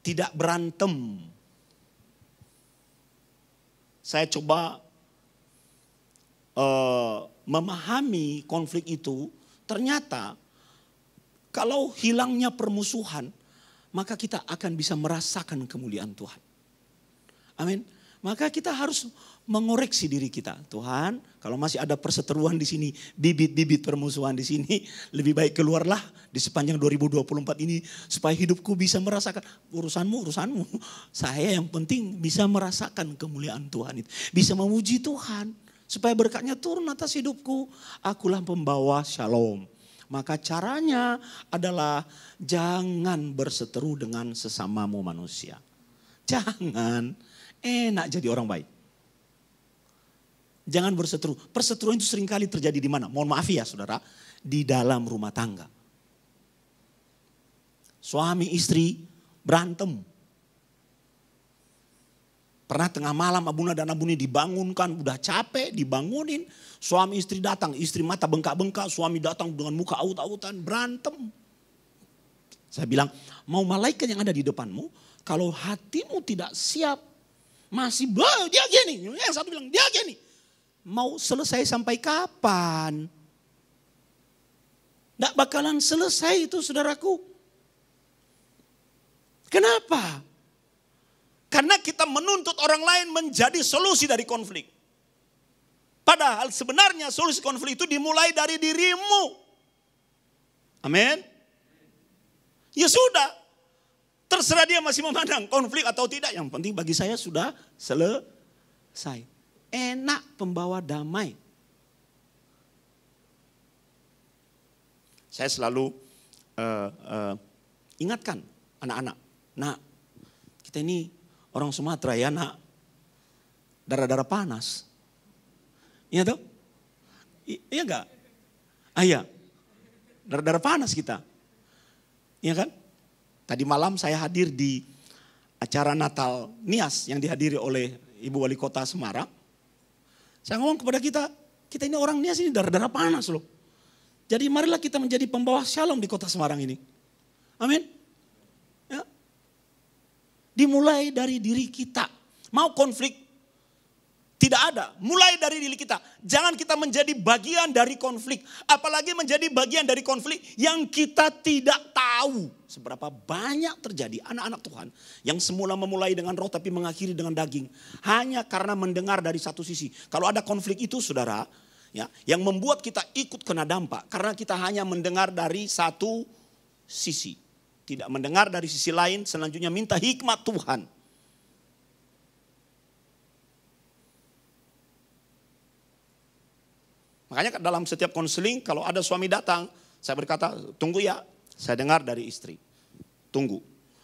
Tidak berantem. Saya coba memahami konflik itu. Ternyata kalau hilangnya permusuhan, maka kita akan bisa merasakan kemuliaan Tuhan. Amin. Maka kita harus mengoreksi diri kita. Tuhan, kalau masih ada perseteruan di sini, bibit-bibit permusuhan di sini, lebih baik keluarlah di sepanjang 2024 ini supaya hidupku bisa merasakan urusanmu. Saya yang penting bisa merasakan kemuliaan Tuhan itu, bisa memuji Tuhan supaya berkatnya turun atas hidupku. Akulah pembawa shalom. Maka caranya adalah jangan berseteru dengan sesamamu manusia. Jangan enak jadi orang baik. Jangan berseteru. Perseteruan itu seringkali terjadi di mana? Mohon maaf ya saudara. Di dalam rumah tangga. Suami istri berantem. Pernah tengah malam Abuna dan Abuni dibangunkan. Udah capek dibangunin. Suami istri datang. Istri mata bengkak-bengkak. Suami datang dengan muka aut-autan. Berantem. Saya bilang mau malaikat yang ada di depanmu. Kalau hatimu tidak siap. Masih dia gini. Yang satu bilang dia gini. Mau selesai sampai kapan? Tidak bakalan selesai itu saudaraku. Kenapa? Karena kita menuntut orang lain menjadi solusi dari konflik. Padahal sebenarnya solusi konflik itu dimulai dari dirimu. Amin. Ya sudah. Terserah dia masih memandang konflik atau tidak. Yang penting bagi saya sudah selesai. Enak pembawa damai. Saya selalu ingatkan anak-anak. Nak, kita ini orang Sumatera ya nak. Darah-darah panas. Iya tuh? Iya enggak? Iya. Darah-darah panas kita. Iya kan? Tadi malam saya hadir di acara Natal Nias yang dihadiri oleh Ibu Wali Kota Semarang. Saya ngomong kepada kita ini orang Nias ini darah-darah panas loh. Jadi marilah kita menjadi pembawa shalom di kota Semarang ini. Amin. Ya. Dimulai dari diri kita. Mau konflik? Tidak ada. Mulai dari diri kita. Jangan kita menjadi bagian dari konflik. Apalagi menjadi bagian dari konflik yang kita tidak tahu. Seberapa banyak terjadi anak-anak Tuhan. Yang semula memulai dengan roh tapi mengakhiri dengan daging. Hanya karena mendengar dari satu sisi. Kalau ada konflik itu saudara. Ya, yang membuat kita ikut kena dampak. Karena kita hanya mendengar dari satu sisi. Tidak mendengar dari sisi lain. Selanjutnya minta hikmat Tuhan. Makanya dalam setiap konseling kalau ada suami datang, saya berkata, tunggu ya, saya dengar dari istri. Tunggu.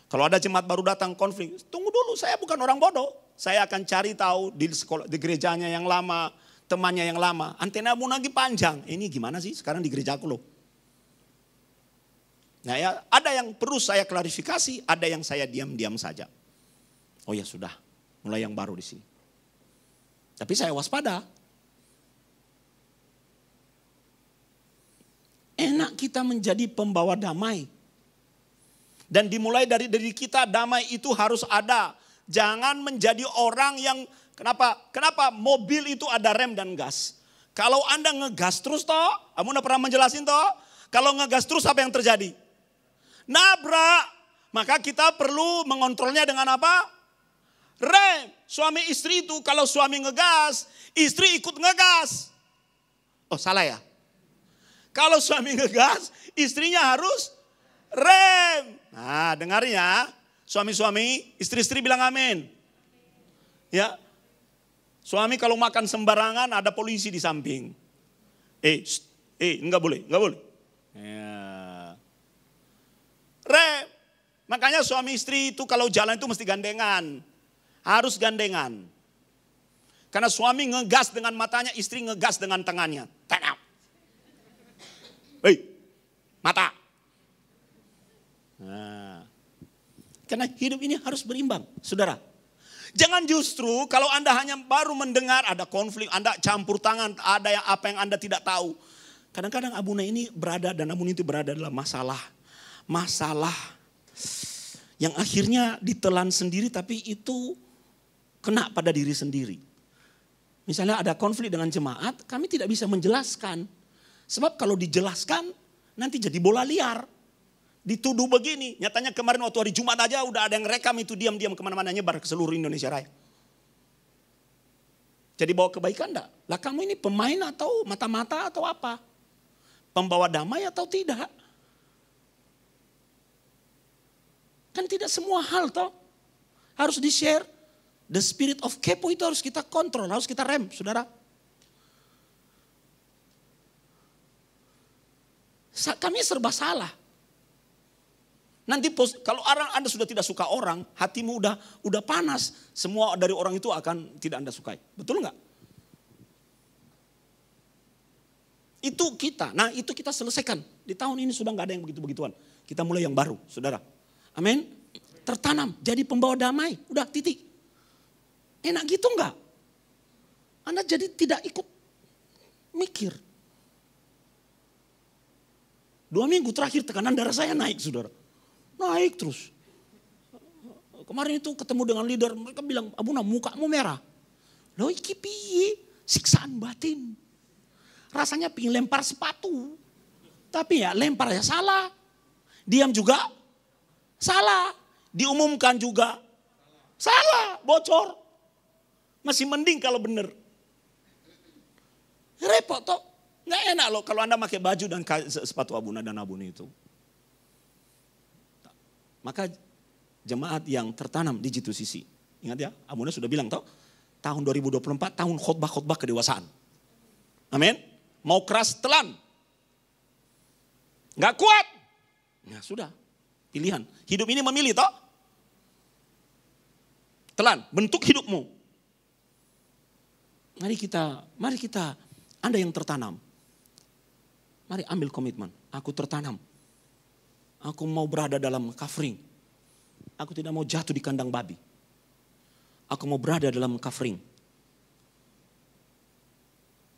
Kalau ada jemaat baru datang konflik, tunggu dulu, saya bukan orang bodoh. Saya akan cari tahu di sekolah, di gerejanya yang lama, temannya yang lama. Antena mu lagi panjang, ini gimana sih sekarang di gerejaku loh. Nah ya, ada yang perlu saya klarifikasi, ada yang saya diam-diam saja. Oh ya sudah, mulai yang baru di sini. Tapi saya waspada. Enak kita menjadi pembawa damai. Dan dimulai dari diri kita, damai itu harus ada. Jangan menjadi orang yang, kenapa mobil itu ada rem dan gas. Kalau Anda ngegas terus toh, kamu pernah menjelasin toh, kalau ngegas terus apa yang terjadi? Nabrak. Maka kita perlu mengontrolnya dengan apa? Rem. Suami istri itu kalau suami ngegas, istri ikut ngegas. Oh salah ya? Kalau suami ngegas, istrinya harus rem. Nah, dengar ya, suami-suami, istri-istri bilang amin. Ya, suami kalau makan sembarangan ada polisi di samping. Enggak boleh. Ya. Rem. Makanya suami istri itu kalau jalan itu mesti gandengan. Harus gandengan. Karena suami ngegas dengan matanya, istri ngegas dengan tangannya. Tengok. Hei, mata. Nah, karena hidup ini harus berimbang, saudara. Jangan justru kalau Anda hanya baru mendengar ada konflik, Anda campur tangan, ada yang apa yang Anda tidak tahu. Kadang-kadang Abuna ini berada dan Abuna itu berada dalam masalah yang akhirnya ditelan sendiri tapi itu kena pada diri sendiri. Misalnya ada konflik dengan jemaat, kami tidak bisa menjelaskan. Sebab kalau dijelaskan nanti jadi bola liar. Dituduh begini. Nyatanya kemarin waktu hari Jumat aja udah ada yang rekam itu diam-diam kemana-mana nyebar ke seluruh Indonesia Raya. Jadi bawa kebaikan enggak? Lah kamu ini pemain atau mata-mata atau apa? Pembawa damai atau tidak? Kan tidak semua hal toh harus di-share. The spirit of kepo itu harus kita kontrol, harus kita rem, saudara. Kami serba salah. Nanti kalau Anda sudah tidak suka orang, hatimu udah panas. Semua dari orang itu akan tidak Anda sukai. Betul nggak? Itu kita. Nah itu kita selesaikan. Di tahun ini sudah nggak ada yang begitu-begituan. Kita mulai yang baru, saudara. Amin. Tertanam, jadi pembawa damai. Udah titik. Enak gitu nggak? Anda jadi tidak ikut mikir. 2 minggu terakhir tekanan darah saya naik, saudara. Naik terus. Kemarin itu ketemu dengan leader, mereka bilang, Abuna mukamu merah. Loh iki piye? Siksaan batin. Rasanya pingin lempar sepatu. Tapi ya lempar ya salah. Diam juga salah. Diumumkan juga salah, bocor. Masih mending kalau benar. Repot toh. Nggak enak loh kalau Anda pakai baju dan sepatu Abuna dan Abuna itu. Maka jemaat yang tertanam di G2CC. Ingat ya, Abuna sudah bilang toh, tahun 2024 tahun khotbah-khotbah kedewasaan. Amin. Mau keras telan. Nggak kuat. Ya sudah, pilihan. Hidup ini memilih toh. Telan, bentuk hidupmu. Mari kita, Anda yang tertanam. Mari ambil komitmen, aku tertanam. Aku mau berada dalam kafring. Aku tidak mau jatuh di kandang babi. Aku mau berada dalam kafring.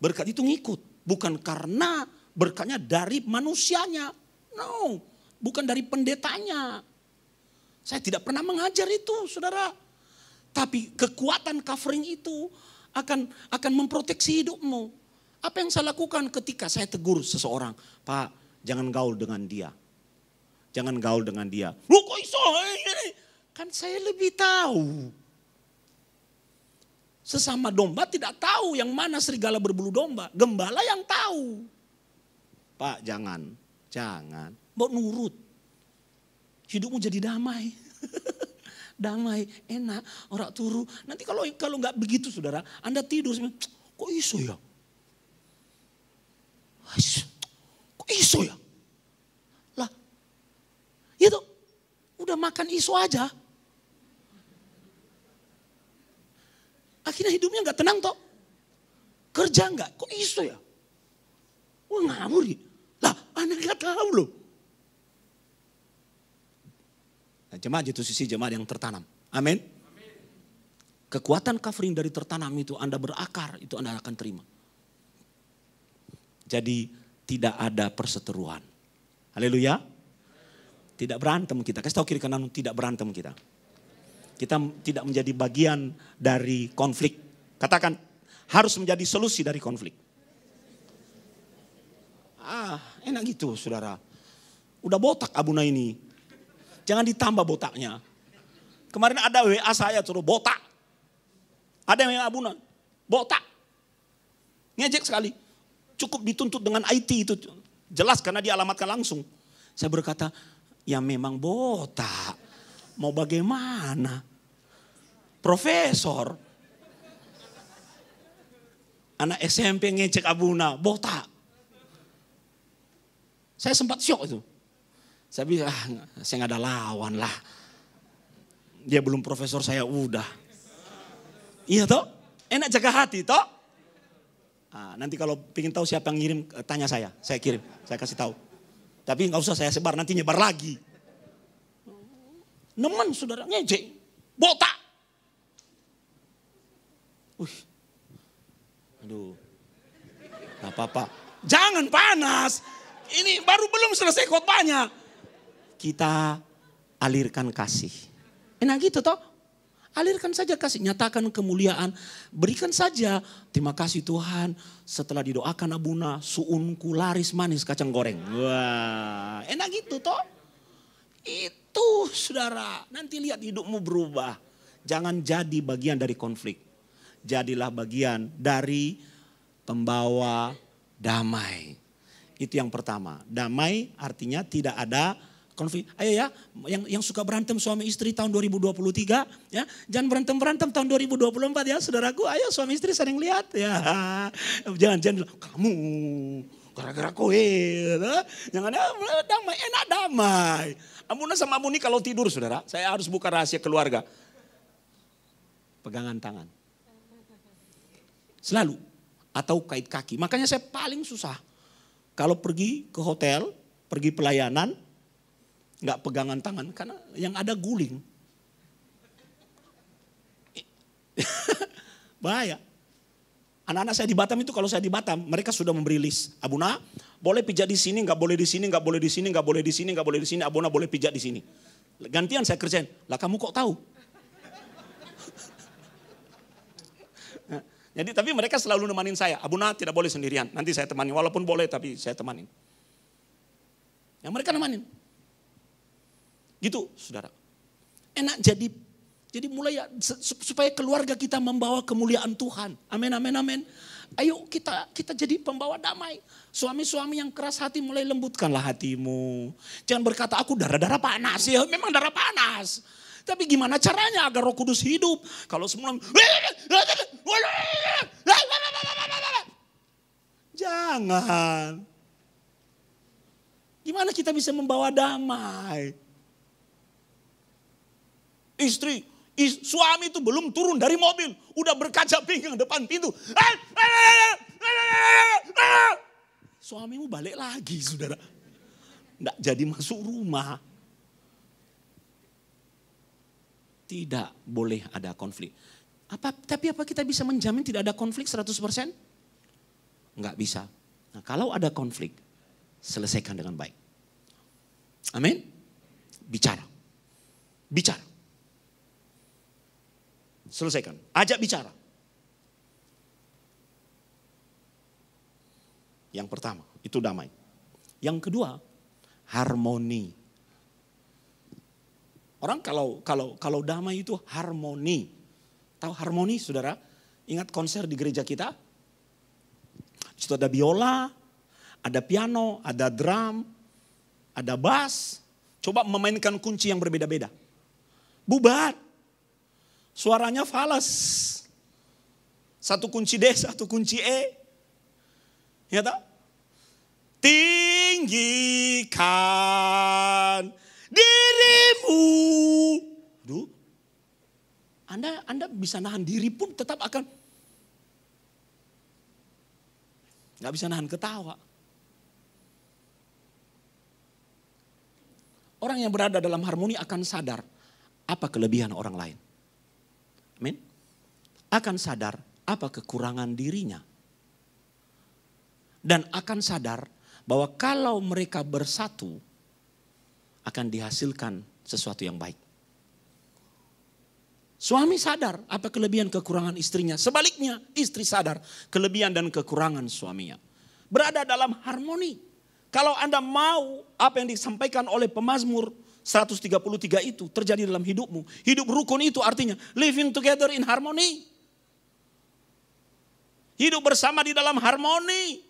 Berkat itu ngikut. Bukan karena berkatnya dari manusianya. No, bukan dari pendetanya. Saya tidak pernah mengajar itu, saudara. Tapi kekuatan covering itu akan memproteksi hidupmu. Apa yang saya lakukan ketika saya tegur seseorang, Pak, jangan gaul dengan dia. Jangan gaul dengan dia. Lu kok iso? Kan saya lebih tahu. Sesama domba tidak tahu yang mana serigala berbulu domba. Gembala yang tahu. Pak, jangan. Mau nurut. Hidupmu jadi damai. Damai, enak, orang turu. Nanti kalau nggak begitu, saudara, Anda tidur, kok iso ya? Kok iso ya? Lah, itu udah makan iso aja. Akhirnya hidupnya nggak tenang toh. Kerja nggak, kok iso ya? Wah ngawur ya. Lah, Anda nggak tahu loh. Nah, jemaat itu sisi jemaat yang tertanam. Amin. Kekuatan covering dari tertanam itu Anda berakar, itu Anda akan terima. Jadi tidak ada perseteruan. Haleluya. Tidak berantem kita. Kasih tahu kiri kanan, tidak berantem kita. Kita tidak menjadi bagian dari konflik. Katakan harus menjadi solusi dari konflik. Enak gitu saudara. Udah botak Abuna ini. Jangan ditambah botaknya. Kemarin ada WA saya suruh botak. Ada yang Abuna, botak. Ngejek sekali. Cukup dituntut dengan IT itu. Jelas karena dialamatkan langsung. Saya berkata, ya memang botak. Mau bagaimana? Profesor. Anak SMP ngecek Abuna, botak. Saya sempat syok itu. Saya bilang, saya gak ada lawan lah. Dia belum profesor, saya udah. Iya toh? Enak jaga hati toh? Nanti kalau ingin tahu siapa yang ngirim, tanya saya kirim, saya kasih tahu. Tapi gak usah saya sebar, nanti nyebar lagi. Nemen saudara ngejek, botak. Aduh, gak apa-apa. Jangan panas, ini baru belum selesai khotbahnya. Kita alirkan kasih. Enak gitu toh? Alirkan saja kasih, nyatakan kemuliaan. Berikan saja, terima kasih Tuhan. Setelah didoakan Abuna, suunku laris manis kacang goreng. Wah, enak gitu toh? Itu saudara, nanti lihat hidupmu berubah. Jangan jadi bagian dari konflik. jadilah bagian dari pembawa damai. Itu yang pertama. Damai artinya tidak ada konflik. Ayo ya, yang suka berantem suami istri tahun 2023, ya, jangan berantem tahun 2024 ya, saudaraku. Ayo suami istri saling lihat ya. Jangan bilang kamu gara-gara kowe. Jangan damai, enak damai. Amuna sama Amuni kalau tidur, saudara, saya harus buka rahasia keluarga. Pegangan tangan. Selalu. Atau kait kaki. Makanya saya paling susah. Kalau pergi ke hotel, pergi pelayanan, nggak pegangan tangan. Karena yang ada guling. Bahaya. Anak-anak saya di Batam itu, kalau saya di Batam, mereka sudah memberi list. Abuna, boleh pijat di sini, nggak boleh di sini, nggak boleh di sini, nggak boleh di sini, nggak boleh di sini. Abuna boleh pijat di sini. Gantian saya kerjain. Lah kamu kok tahu? Jadi tapi mereka selalu nemanin saya. Abuna tidak boleh sendirian. Nanti saya temani. Walaupun boleh tapi saya temanin. Yang mereka nemanin. Gitu saudara. Enak jadi mulai ya, supaya keluarga kita membawa kemuliaan Tuhan. Amin, amin, amin. Ayo kita jadi pembawa damai. Suami-suami yang keras hati mulai lembutkanlah hatimu. Jangan berkata aku darah-darah panas. Ya memang darah panas. Tapi gimana caranya agar Roh Kudus hidup? Kalau semua jangan. Gimana kita bisa membawa damai? Suami itu belum turun dari mobil, udah berkaca pinggang depan pintu. Suamimu balik lagi, saudara. Nggak jadi masuk rumah. Tidak boleh ada konflik. Tapi apa kita bisa menjamin tidak ada konflik 100%? Enggak bisa. Nah, kalau ada konflik, selesaikan dengan baik. Amin. Bicara. Selesaikan. Ajak bicara. Yang pertama, itu damai. Yang kedua, harmoni. Orang kalau damai itu harmoni. Tahu harmoni, saudara? Ingat konser di gereja kita? Di situ ada biola, ada piano, ada drum, ada bass. Coba memainkan kunci yang berbeda-beda. Bubar. Suaranya falas. Satu kunci D, satu kunci E. Ya tak? Tinggikan dirimu. Aduh. Anda bisa nahan diri pun tetap akan nggak bisa nahan ketawa. Orang yang berada dalam harmoni akan sadar apa kelebihan orang lain. Amin. Akan sadar apa kekurangan dirinya. Dan akan sadar bahwa kalau mereka bersatu akan dihasilkan sesuatu yang baik. Suami sadar apa kelebihan kekurangan istrinya. Sebaliknya istri sadar kelebihan dan kekurangan suaminya. Berada dalam harmoni. Kalau Anda mau apa yang disampaikan oleh pemazmur 133 itu terjadi dalam hidupmu. Hidup rukun itu artinya living together in harmony. Hidup bersama di dalam harmoni.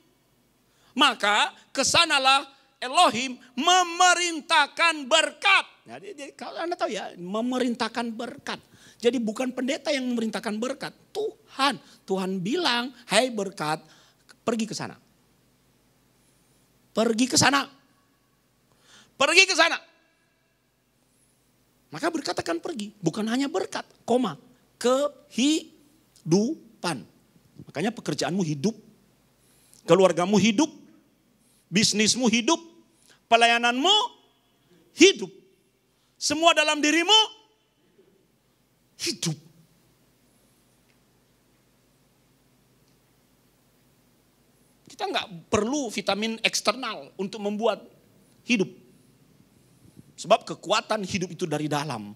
Maka kesanalah Elohim memerintahkan berkat. Jadi kalau Anda tahu ya, memerintahkan berkat. Jadi bukan pendeta yang memerintahkan berkat. Tuhan. Tuhan bilang, hai berkat, pergi ke sana. Pergi ke sana. Pergi ke sana. Maka berkat akan pergi. Bukan hanya berkat, koma. Kehidupan. Makanya pekerjaanmu hidup. Keluargamu hidup. Bisnismu hidup. Pelayananmu hidup. Semua dalam dirimu hidup. Kita nggak perlu vitamin eksternal untuk membuat hidup. Sebab kekuatan hidup itu dari dalam.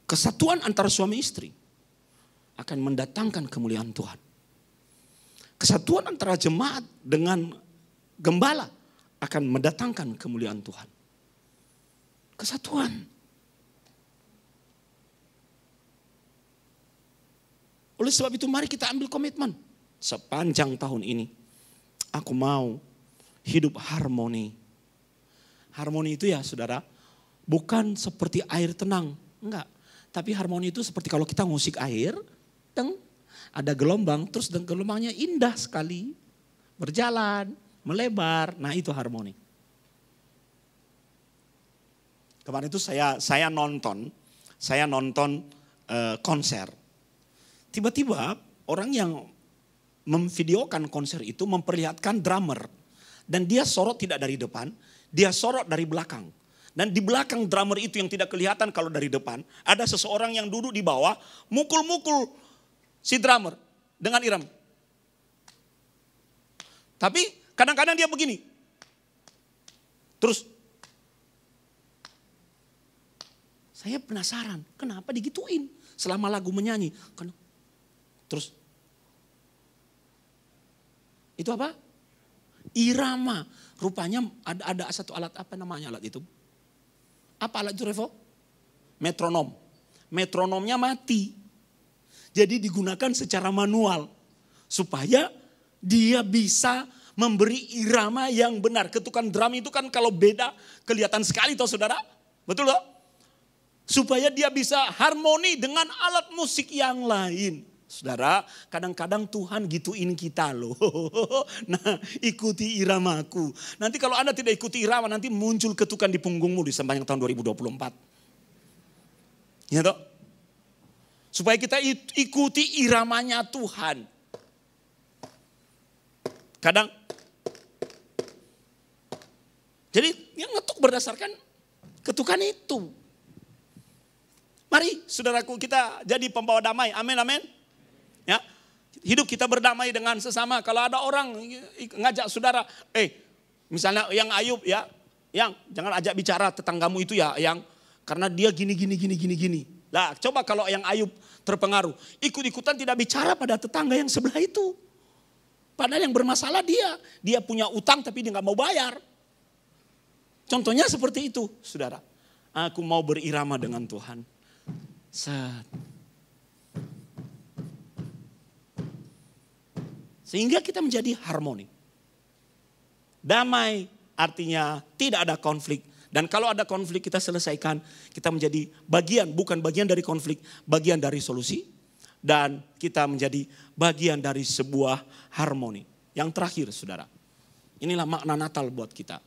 Kesatuan antara suami istri akan mendatangkan kemuliaan Tuhan. Kesatuan antara jemaat dengan gembala akan mendatangkan kemuliaan Tuhan. Kesatuan. Oleh sebab itu mari kita ambil komitmen. Sepanjang tahun ini aku mau hidup harmoni. Harmoni itu ya saudara, bukan seperti air tenang. Enggak. Tapi harmoni itu seperti kalau kita ngusik air, ada gelombang, terus gelombangnya indah sekali. Berjalan, melebar, nah itu harmoni. Kemarin itu saya nonton konser. Tiba-tiba orang yang memvideokan konser itu memperlihatkan drummer. Dan dia sorot tidak dari depan, dia sorot dari belakang. Dan di belakang drummer itu yang tidak kelihatan kalau dari depan, ada seseorang yang duduk di bawah, mukul-mukul si drummer dengan iram. Tapi kadang-kadang dia begini. Terus, saya penasaran, kenapa digituin selama lagu menyanyi. Terus, itu apa? Irama. Rupanya ada satu alat, apa namanya alat itu? Apa alat itu Revo? Metronom. Metronomnya mati. Jadi digunakan secara manual. Supaya dia bisa memberi irama yang benar. Ketukan drum itu kan kalau beda kelihatan sekali toh saudara. Betul toh? Supaya dia bisa harmoni dengan alat musik yang lain. Saudara, kadang-kadang Tuhan gituin kita loh. Nah, ikuti iramaku. Nanti kalau Anda tidak ikuti irama, nanti muncul ketukan di punggungmu di sepanjang tahun 2024. Ya toh? Supaya kita ikuti iramanya Tuhan. Kadang, jadi yang ngetuk berdasarkan ketukan itu. Mari saudaraku kita jadi pembawa damai. Amin, amin. Ya, hidup kita berdamai dengan sesama. Kalau ada orang ngajak saudara, misalnya yang Ayub ya, yang jangan ajak bicara tetanggamu itu ya, yang karena dia gini. Lah, coba kalau yang Ayub terpengaruh, ikut-ikutan tidak bicara pada tetangga yang sebelah itu. Padahal yang bermasalah dia punya utang tapi dia nggak mau bayar. Contohnya seperti itu, saudara. Aku mau berirama dengan Tuhan. Sehingga kita menjadi harmoni. Damai artinya tidak ada konflik. Dan kalau ada konflik kita selesaikan. Kita menjadi bagian, bukan bagian dari konflik. Bagian dari solusi. Dan kita menjadi bagian dari sebuah harmoni. Yang terakhir saudara. Inilah makna Natal buat kita.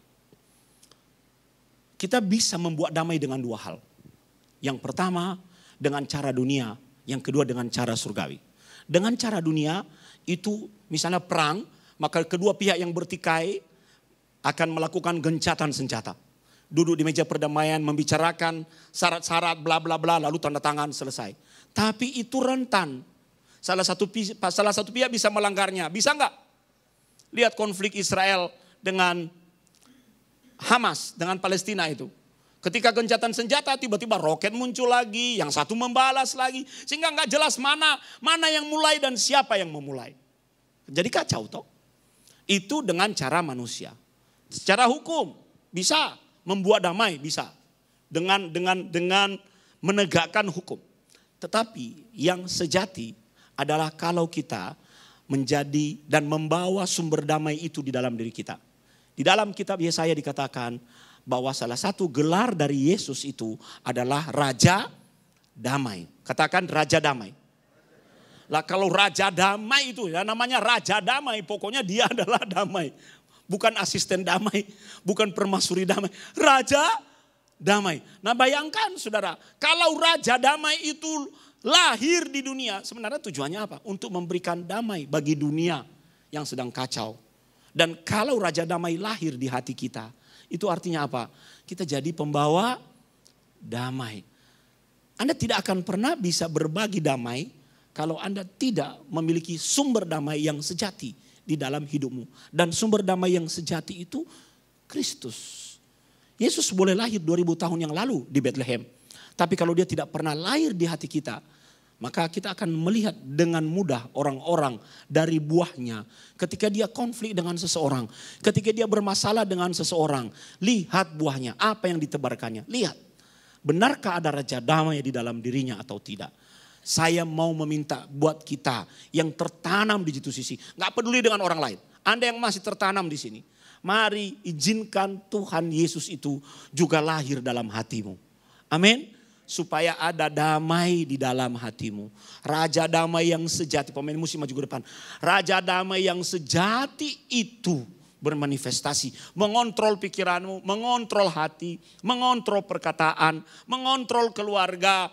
Kita bisa membuat damai dengan dua hal. Yang pertama dengan cara dunia. Yang kedua dengan cara surgawi. Dengan cara dunia itu misalnya perang, maka kedua pihak yang bertikai akan melakukan gencatan senjata. Duduk di meja perdamaian, membicarakan syarat-syarat bla bla bla, lalu tanda tangan selesai. Tapi itu rentan. Salah satu pihak bisa melanggarnya. Bisa enggak? Lihat konflik Israel dengan Hamas, dengan Palestina itu. Ketika gencatan senjata tiba-tiba roket muncul lagi, yang satu membalas lagi. Sehingga enggak jelas mana yang mulai dan siapa yang memulai. Jadi kacau toh. Itu dengan cara manusia. Secara hukum bisa membuat damai, bisa. Dengan menegakkan hukum. Tetapi yang sejati adalah kalau kita menjadi dan membawa sumber damai itu di dalam diri kita. Di dalam kitab Yesaya dikatakan bahwa salah satu gelar dari Yesus itu adalah Raja Damai. Katakan Raja Damai. Lah kalau Raja Damai itu ya namanya Raja Damai, pokoknya dia adalah damai. Bukan asisten damai, bukan permaisuri damai. Raja Damai. Nah bayangkan saudara, kalau Raja Damai itu lahir di dunia, sebenarnya tujuannya apa? Untuk memberikan damai bagi dunia yang sedang kacau. Dan kalau Raja Damai lahir di hati kita, itu artinya apa? Kita jadi pembawa damai. Anda tidak akan pernah bisa berbagi damai kalau Anda tidak memiliki sumber damai yang sejati di dalam hidupmu. Dan sumber damai yang sejati itu Kristus. Yesus boleh lahir 2000 tahun yang lalu di Bethlehem. Tapi kalau dia tidak pernah lahir di hati kita, maka kita akan melihat dengan mudah orang-orang dari buahnya. Ketika dia konflik dengan seseorang, ketika dia bermasalah dengan seseorang, lihat buahnya, apa yang ditebarkannya. Lihat, benarkah ada Raja Damai di dalam dirinya atau tidak. Saya mau meminta buat kita yang tertanam di situ sisi. Gak peduli dengan orang lain. Anda yang masih tertanam di sini. Mari izinkan Tuhan Yesus itu juga lahir dalam hatimu. Amin. Supaya ada damai di dalam hatimu. Raja damai yang sejati. Pemain musik maju ke depan. Raja damai yang sejati itu bermanifestasi, mengontrol pikiranmu, mengontrol hati, mengontrol perkataan, mengontrol keluarga,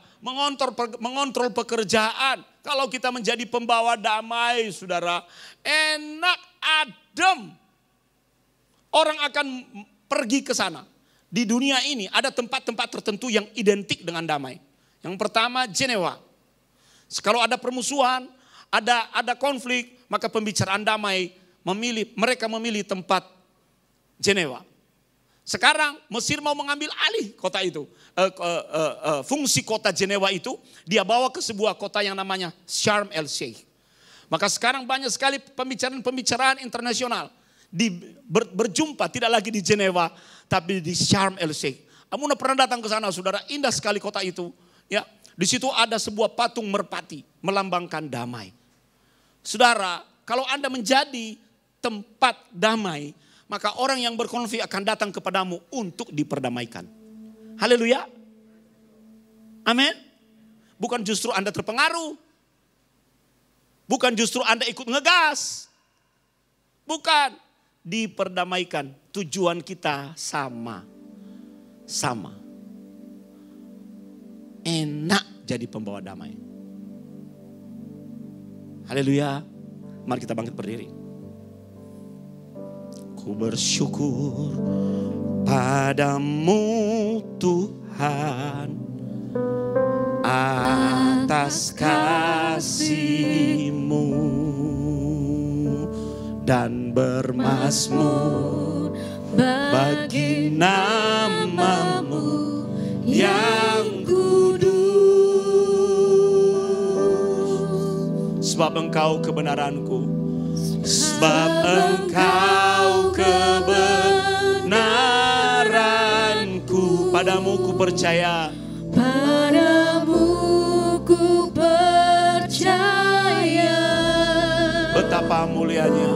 mengontrol pekerjaan. Kalau kita menjadi pembawa damai, saudara, enak, adem. Orang akan pergi ke sana. Di dunia ini ada tempat-tempat tertentu yang identik dengan damai. Yang pertama Jenewa. Kalau ada permusuhan, ada konflik, maka pembicaraan damai mereka memilih tempat Jenewa. Sekarang Mesir mau mengambil alih kota itu. Fungsi kota Jenewa itu dia bawa ke sebuah kota yang namanya Sharm el Sheikh. Maka sekarang banyak sekali pembicaraan internasional. Berjumpa tidak lagi di Jenewa tapi di Sharm el Sheikh. Kamu pernah datang ke sana, saudara? Indah sekali kota itu. Ya, di situ ada sebuah patung merpati melambangkan damai. Saudara, kalau Anda menjadi tempat damai, maka orang yang berkonflik akan datang kepadamu untuk diperdamaikan. Haleluya. Amin. Bukan justru Anda terpengaruh. Bukan justru Anda ikut ngegas. Bukan. Diperdamaikan. Tujuan kita sama. Sama. Enak jadi pembawa damai. Haleluya. Mari kita bangkit berdiri. Ku bersyukur padamu Tuhan atas kasih-Mu dan bermazmur bagi nama-Mu yang kudus. Sebab Engkau kebenaranku, sebab Engkau kebenaranku. Padamu ku percaya, Padamu ku percaya. Betapa mulianya,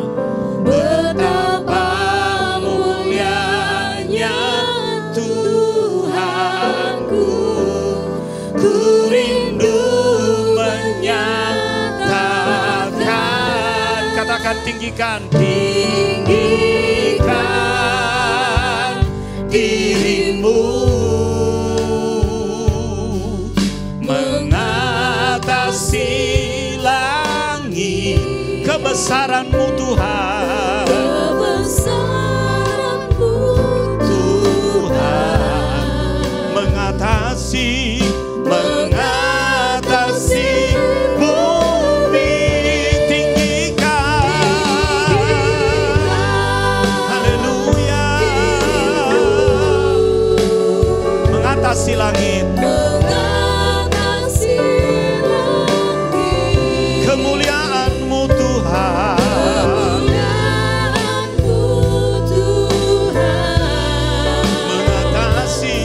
betapa mulianya Tuhanku. Ku rindu menyatakan. Katakan, tinggikan, tinggikan dirimu mengatasi langit. Kebesaran-Mu Tuhan, Kebesaran-Mu Tuhan, mengatasi bumi. Tinggikan, haleluya, mengatasi langit. Kemuliaan-Mu Tuhan, mengatasi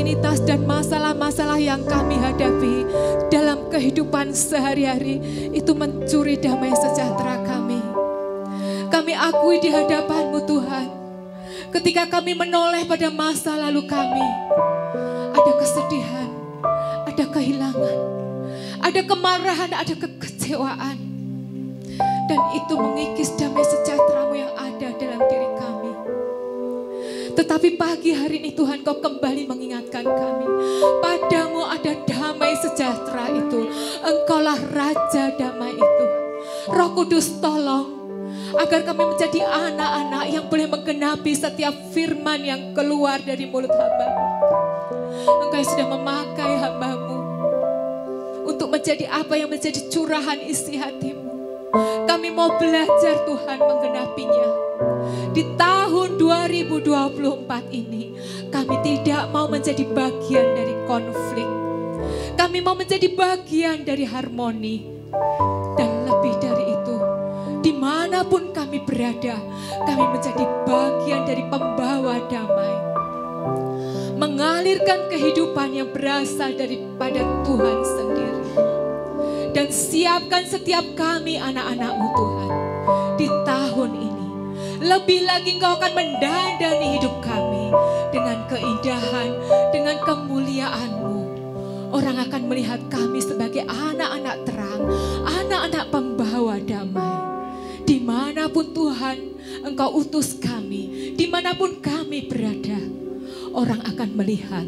rutinitas dan masalah-masalah yang kami hadapi dalam kehidupan sehari-hari itu mencuri damai sejahtera kami. Kami akui di hadapan-Mu Tuhan, ketika kami menoleh pada masa lalu kami, ada kesedihan, ada kehilangan, ada kemarahan, ada kekecewaan. Dan itu mengikis damai sejahtera-Mu yang ada dalam diri kami. Tetapi pagi hari ini Tuhan, Kau kembali mengingatkan kami, padamu ada damai sejahtera itu. Engkaulah Raja damai itu. Roh Kudus tolong agar kami menjadi anak-anak yang boleh menggenapi setiap firman yang keluar dari mulut hamba-Mu. Engkau yang sudah memakai hamba-Mu untuk menjadi apa yang menjadi curahan isi hati-Mu. Kami mau belajar Tuhan menggenapinya. Di tahun 2024 ini kami tidak mau menjadi bagian dari konflik. Kami mau menjadi bagian dari harmoni. Dan lebih dari itu, dimanapun kami berada, kami menjadi bagian dari pembawa damai. Mengalirkan kehidupan yang berasal daripada Tuhan sendiri. Dan siapkan setiap kami anak-anak-Mu Tuhan. Di tahun ini, lebih lagi Engkau akan mendandani hidup kami dengan keindahan, dengan kemuliaan-Mu. Orang akan melihat kami sebagai anak-anak terang, anak-anak pembawa damai. Dimanapun Tuhan Engkau utus kami, dimanapun kami berada, orang akan melihat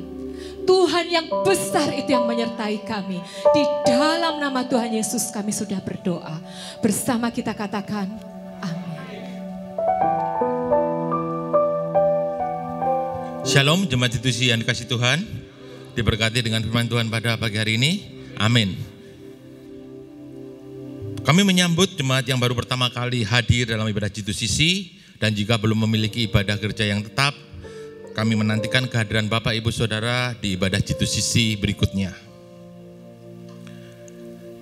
Tuhan yang besar itu yang menyertai kami. Di dalam nama Tuhan Yesus kami sudah berdoa. Bersama kita katakan amin. Shalom jemaat institusi yang dikasih Tuhan. Diberkati dengan firman Tuhan pada pagi hari ini. Amin. Kami menyambut jemaat yang baru pertama kali hadir dalam ibadah G2CC dan jika belum memiliki ibadah gereja yang tetap, kami menantikan kehadiran Bapak Ibu Saudara di ibadah G2CC berikutnya.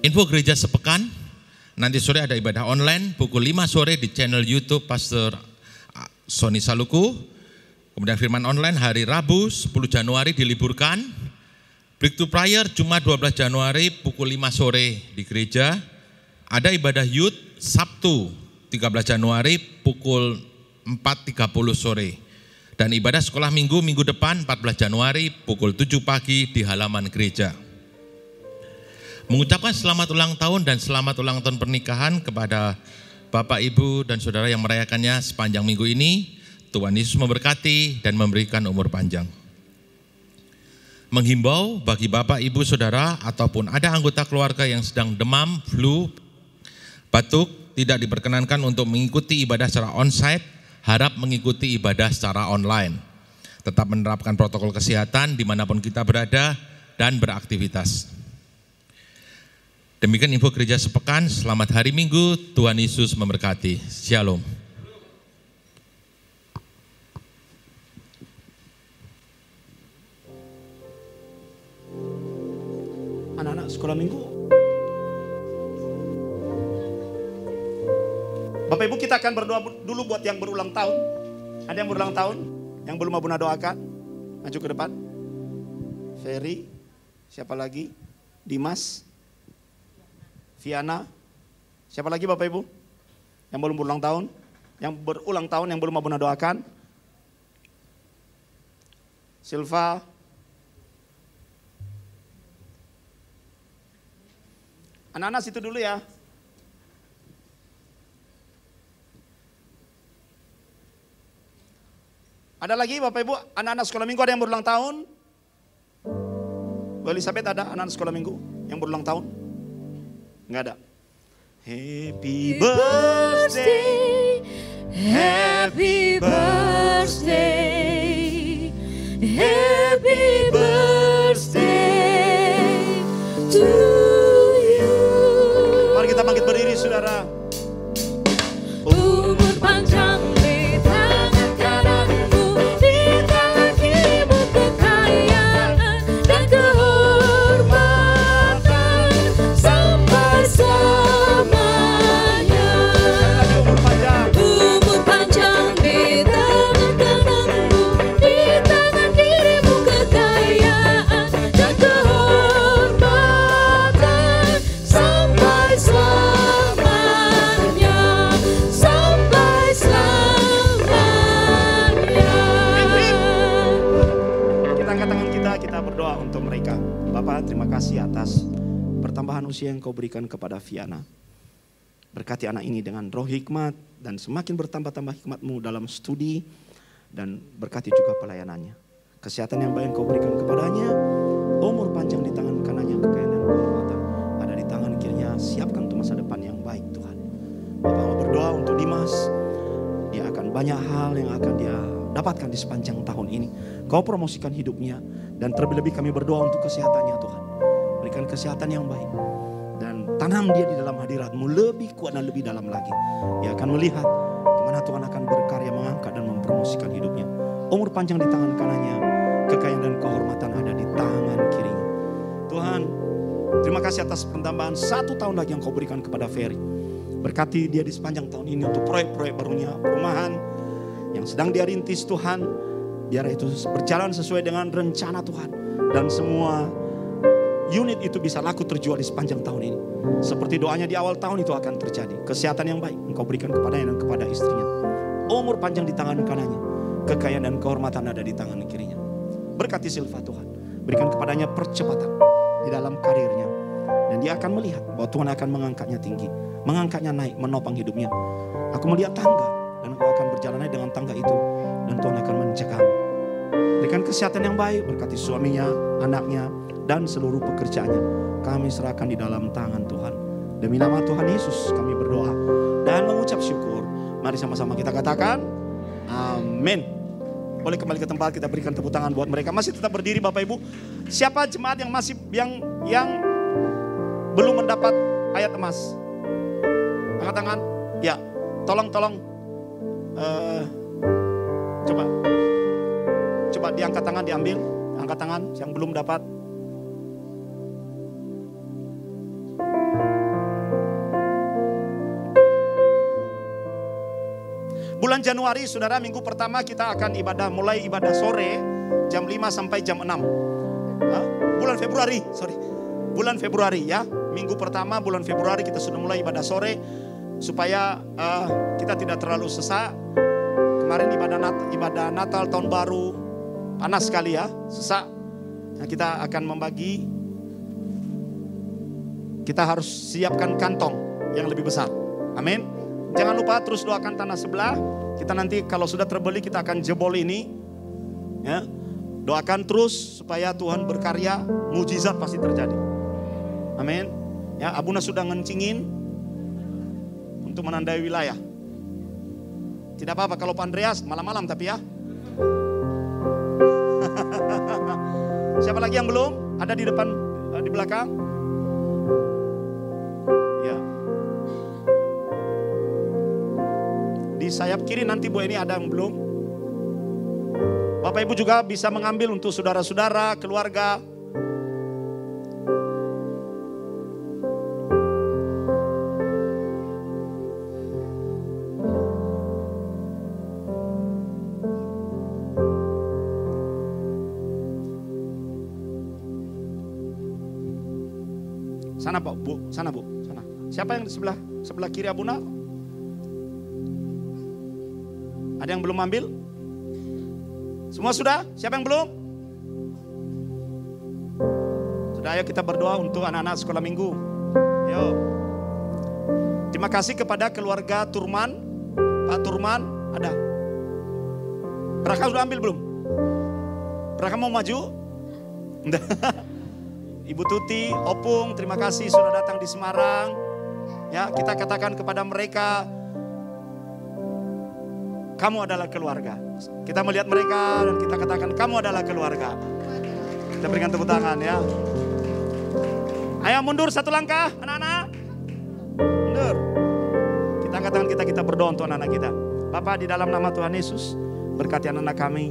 Info gereja sepekan, nanti sore ada ibadah online pukul 5 sore di channel YouTube Pastor Sony Saluku. Kemudian firman online hari Rabu 10 Januari diliburkan. Breakthrough Prayer Jumat 12 Januari pukul 5 sore di gereja. Ada ibadah Youth Sabtu 13 Januari pukul 4.30 sore. Dan ibadah sekolah minggu depan 14 Januari pukul 7 pagi di halaman gereja. Mengucapkan selamat ulang tahun dan selamat ulang tahun pernikahan kepada Bapak, Ibu, dan Saudara yang merayakannya sepanjang minggu ini. Tuhan Yesus memberkati dan memberikan umur panjang. Menghimbau bagi Bapak, Ibu, Saudara ataupun ada anggota keluarga yang sedang demam, flu, batuk, tidak diperkenankan untuk mengikuti ibadah secara onsite, harap mengikuti ibadah secara online. Tetap menerapkan protokol kesehatan dimanapun kita berada dan beraktivitas. Demikian info gereja sepekan, selamat hari Minggu, Tuhan Yesus memberkati. Shalom. Anak-anak sekolah minggu. Bapak Ibu, kita akan berdoa dulu buat yang berulang tahun. Ada yang berulang tahun? Yang belum Abuna doakan? Maju ke depan. Ferry, siapa lagi? Dimas, Viana, siapa lagi Bapak Ibu? Yang belum berulang tahun? Yang berulang tahun yang belum Abuna doakan? Silva, anak-anak situ dulu ya. Ada lagi Bapak Ibu, anak-anak sekolah minggu ada yang berulang tahun? Bu Elizabeth ada anak-anak sekolah minggu yang berulang tahun? Enggak ada. Happy birthday, happy birthday, happy birthday to you. Mari kita bangkit berdiri saudara. Umur panjang di tangan kananmu, di tangan kirimu kekayaan dan kehormatan sampai selamanya. Umur panjang di tangan kananmu, di tangan kirimu kekayaan kita berdoa untuk mereka. Bapak, terima kasih atas pertambahan usia yang Kau berikan kepada Viana. Berkati anak ini dengan roh hikmat dan semakin bertambah-tambah hikmat-Mu dalam studi, dan berkati juga pelayanannya. Kesehatan yang baik yang Kau berikan kepadanya, umur panjang di tangan kanannya, kekayaan dan kehormatan ada di tangan kirinya. Siapkan untuk masa depan yang baik Tuhan. Bapak mau berdoa untuk Dimas. Dia akan banyak hal yang akan dia dapatkan di sepanjang tahun ini. Kau promosikan hidupnya, dan terlebih-lebih kami berdoa untuk kesehatannya Tuhan. Berikan kesehatan yang baik. Dan tanam dia di dalam hadirat-Mu lebih kuat dan lebih dalam lagi. Dia akan melihat di mana Tuhan akan berkarya mengangkat dan mempromosikan hidupnya. Umur panjang di tangan kanannya, kekayaan dan kehormatan ada di tangan kirinya. Tuhan, terima kasih atas penambahan 1 tahun lagi yang Kau berikan kepada Ferry. Berkati dia di sepanjang tahun ini untuk proyek-proyek barunya, perumahan yang sedang dia rintis Tuhan. Biar itu berjalan sesuai dengan rencana Tuhan. Dan semua unit itu bisa laku terjual di sepanjang tahun ini. Seperti doanya di awal tahun itu akan terjadi. Kesehatan yang baik Engkau berikan kepadanya dan kepada istrinya. Umur panjang di tangan kanannya, kekayaan dan kehormatan ada di tangan kirinya. Berkati Silva Tuhan. Berikan kepadanya percepatan di dalam karirnya. Dan dia akan melihat bahwa Tuhan akan mengangkatnya tinggi, mengangkatnya naik, menopang hidupnya. Aku melihat tangga, dan Engkau akan berjalan naik dengan tangga itu, dan Tuhan akan mencegahmu. Berikan kesehatan yang baik, berkati suaminya, anaknya, dan seluruh pekerjaannya. Kami serahkan di dalam tangan Tuhan. Demi nama Tuhan Yesus kami berdoa dan mengucap syukur. Mari sama-sama kita katakan amin. Boleh kembali ke tempat, kita berikan tepuk tangan buat mereka. Masih tetap berdiri Bapak Ibu. Siapa jemaat yang masih yang belum mendapat ayat emas? Angkat tangan. Ya, tolong. Coba diangkat tangan, diambil. Angkat tangan yang belum dapat. Bulan Januari, saudara, minggu pertama kita akan mulai ibadah sore jam 5 sampai jam 6. Bulan Februari ya. Minggu pertama bulan Februari kita sudah mulai ibadah sore supaya kita tidak terlalu sesak. Kemarin ibadah Natal tahun baru panas sekali ya, sesak. Nah, kita akan membagi. Kita harus siapkan kantong yang lebih besar. Amin. Jangan lupa terus doakan tanah sebelah. Kita nanti kalau sudah terbeli kita akan jebol ini. Ya. Doakan terus supaya Tuhan berkarya, mujizat pasti terjadi. Amin. Ya, Abuna sudah ngencingin untuk menandai wilayah. Tidak apa-apa kalau Pak Andreas malam-malam tapi ya. Siapa lagi yang belum? Ada di depan, di belakang? Ya. Di sayap kiri nanti Bu ini ada yang belum. Bapak Ibu juga bisa mengambil untuk saudara-saudara, keluarga. Sana Pak, Bu, sana Bu, sana. Siapa yang di sebelah kiri Abuna? Ada yang belum ambil? Semua sudah? Siapa yang belum? Sudah, ayo kita berdoa untuk anak-anak sekolah minggu. Yo. Terima kasih kepada keluarga Turman. Pak Turman, ada. Braka sudah ambil belum? Braka mau maju? Ibu Tuti, Opung, terima kasih sudah datang di Semarang. Ya, kita katakan kepada mereka, kamu adalah keluarga. Kita melihat mereka dan kita katakan kamu adalah keluarga. Kita berikan tepuk tangan ya. Ayo mundur satu langkah anak-anak. Mundur. Kita angkat tangan kita berdoa untuk anak-anak kita. Bapak, di dalam nama Tuhan Yesus, berkati anak-anak kami.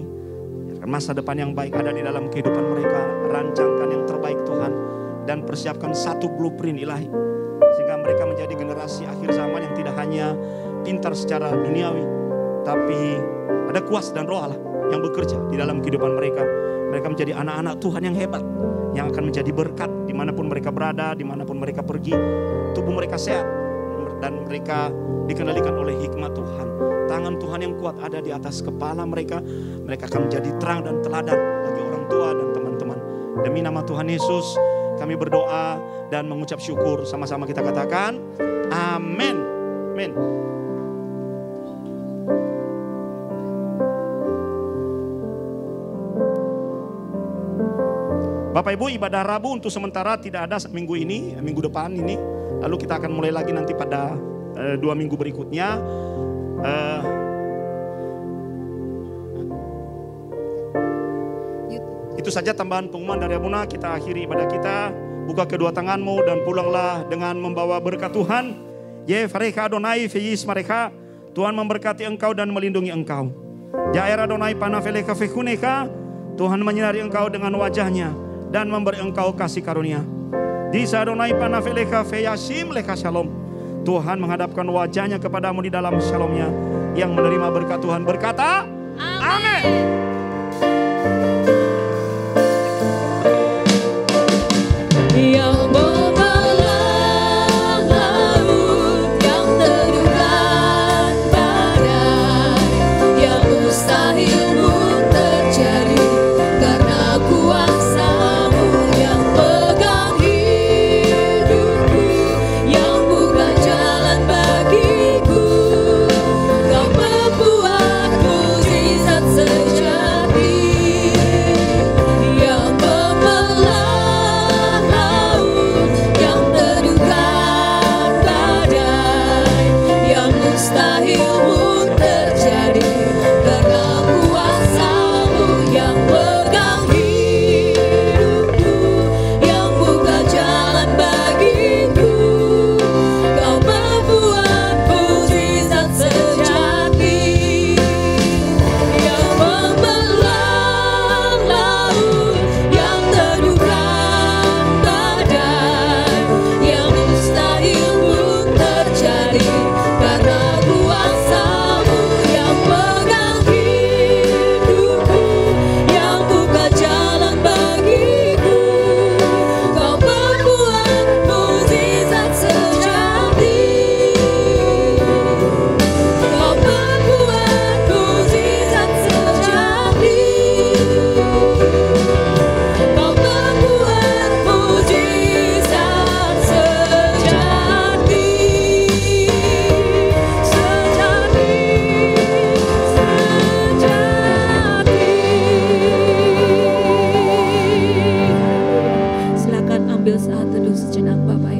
Masa depan yang baik ada di dalam kehidupan mereka. Rancangkan yang terbaik Tuhan. Dan persiapkan satu blueprint ilahi. Sehingga mereka menjadi generasi akhir zaman yang tidak hanya pintar secara duniawi, tapi ada kuasa dan roh Allah yang bekerja di dalam kehidupan mereka. Mereka menjadi anak-anak Tuhan yang hebat, yang akan menjadi berkat dimanapun mereka berada, dimanapun mereka pergi. Tubuh mereka sehat dan mereka dikendalikan oleh hikmat Tuhan. Tangan Tuhan yang kuat ada di atas kepala mereka. Mereka akan menjadi terang dan teladan bagi orang tua dan teman-teman. Demi nama Tuhan Yesus kami berdoa dan mengucap syukur. Sama-sama kita katakan amin. Amin. Bapak Ibu, ibadah Rabu untuk sementara tidak ada minggu ini, minggu depan ini. Lalu kita akan mulai lagi nanti pada 2 minggu berikutnya. Itu saja tambahan pengumuman dari Abuna. Kita akhiri ibadah kita. Buka kedua tanganmu dan pulanglah dengan membawa berkat Tuhan. Ye fareka Adonai feyis mereka. Tuhan memberkati engkau dan melindungi engkau. Jair Adonai panafeleka fehuneka. Tuhan menyinari engkau dengan wajahnya dan memberi engkau kasih karunia. Di Adonai panafeleka feyasim leka shalom. Tuhan menghadapkan wajahnya kepadamu di dalam shalomnya. Yang menerima berkat Tuhan berkata amin. Yang membelah laut, yang teduhkan badai, yang mustahil pun terjadi karena kuasa-Mu yang pegang hidupku, yang buka jalan bagiku. Kau membuat mukjizat sejati, yang membelah mustahil pun terjadi karena kuasa-Mu yang pegang hidupku, yang buka jalan bagiku. Kau membuat mukjizat sejati, yang membelah laut, yang teduhkan badai, yang mustahil pun terjadi karena kuasa-Mu yang pegang hidupku, yang buka jalan bagiku. Kau membuat mukjizat sejati, Kau membuat mukjizat sejati, Kau membuat mukjizat sejati. Silakan ambil saat teduh sejenak Bapak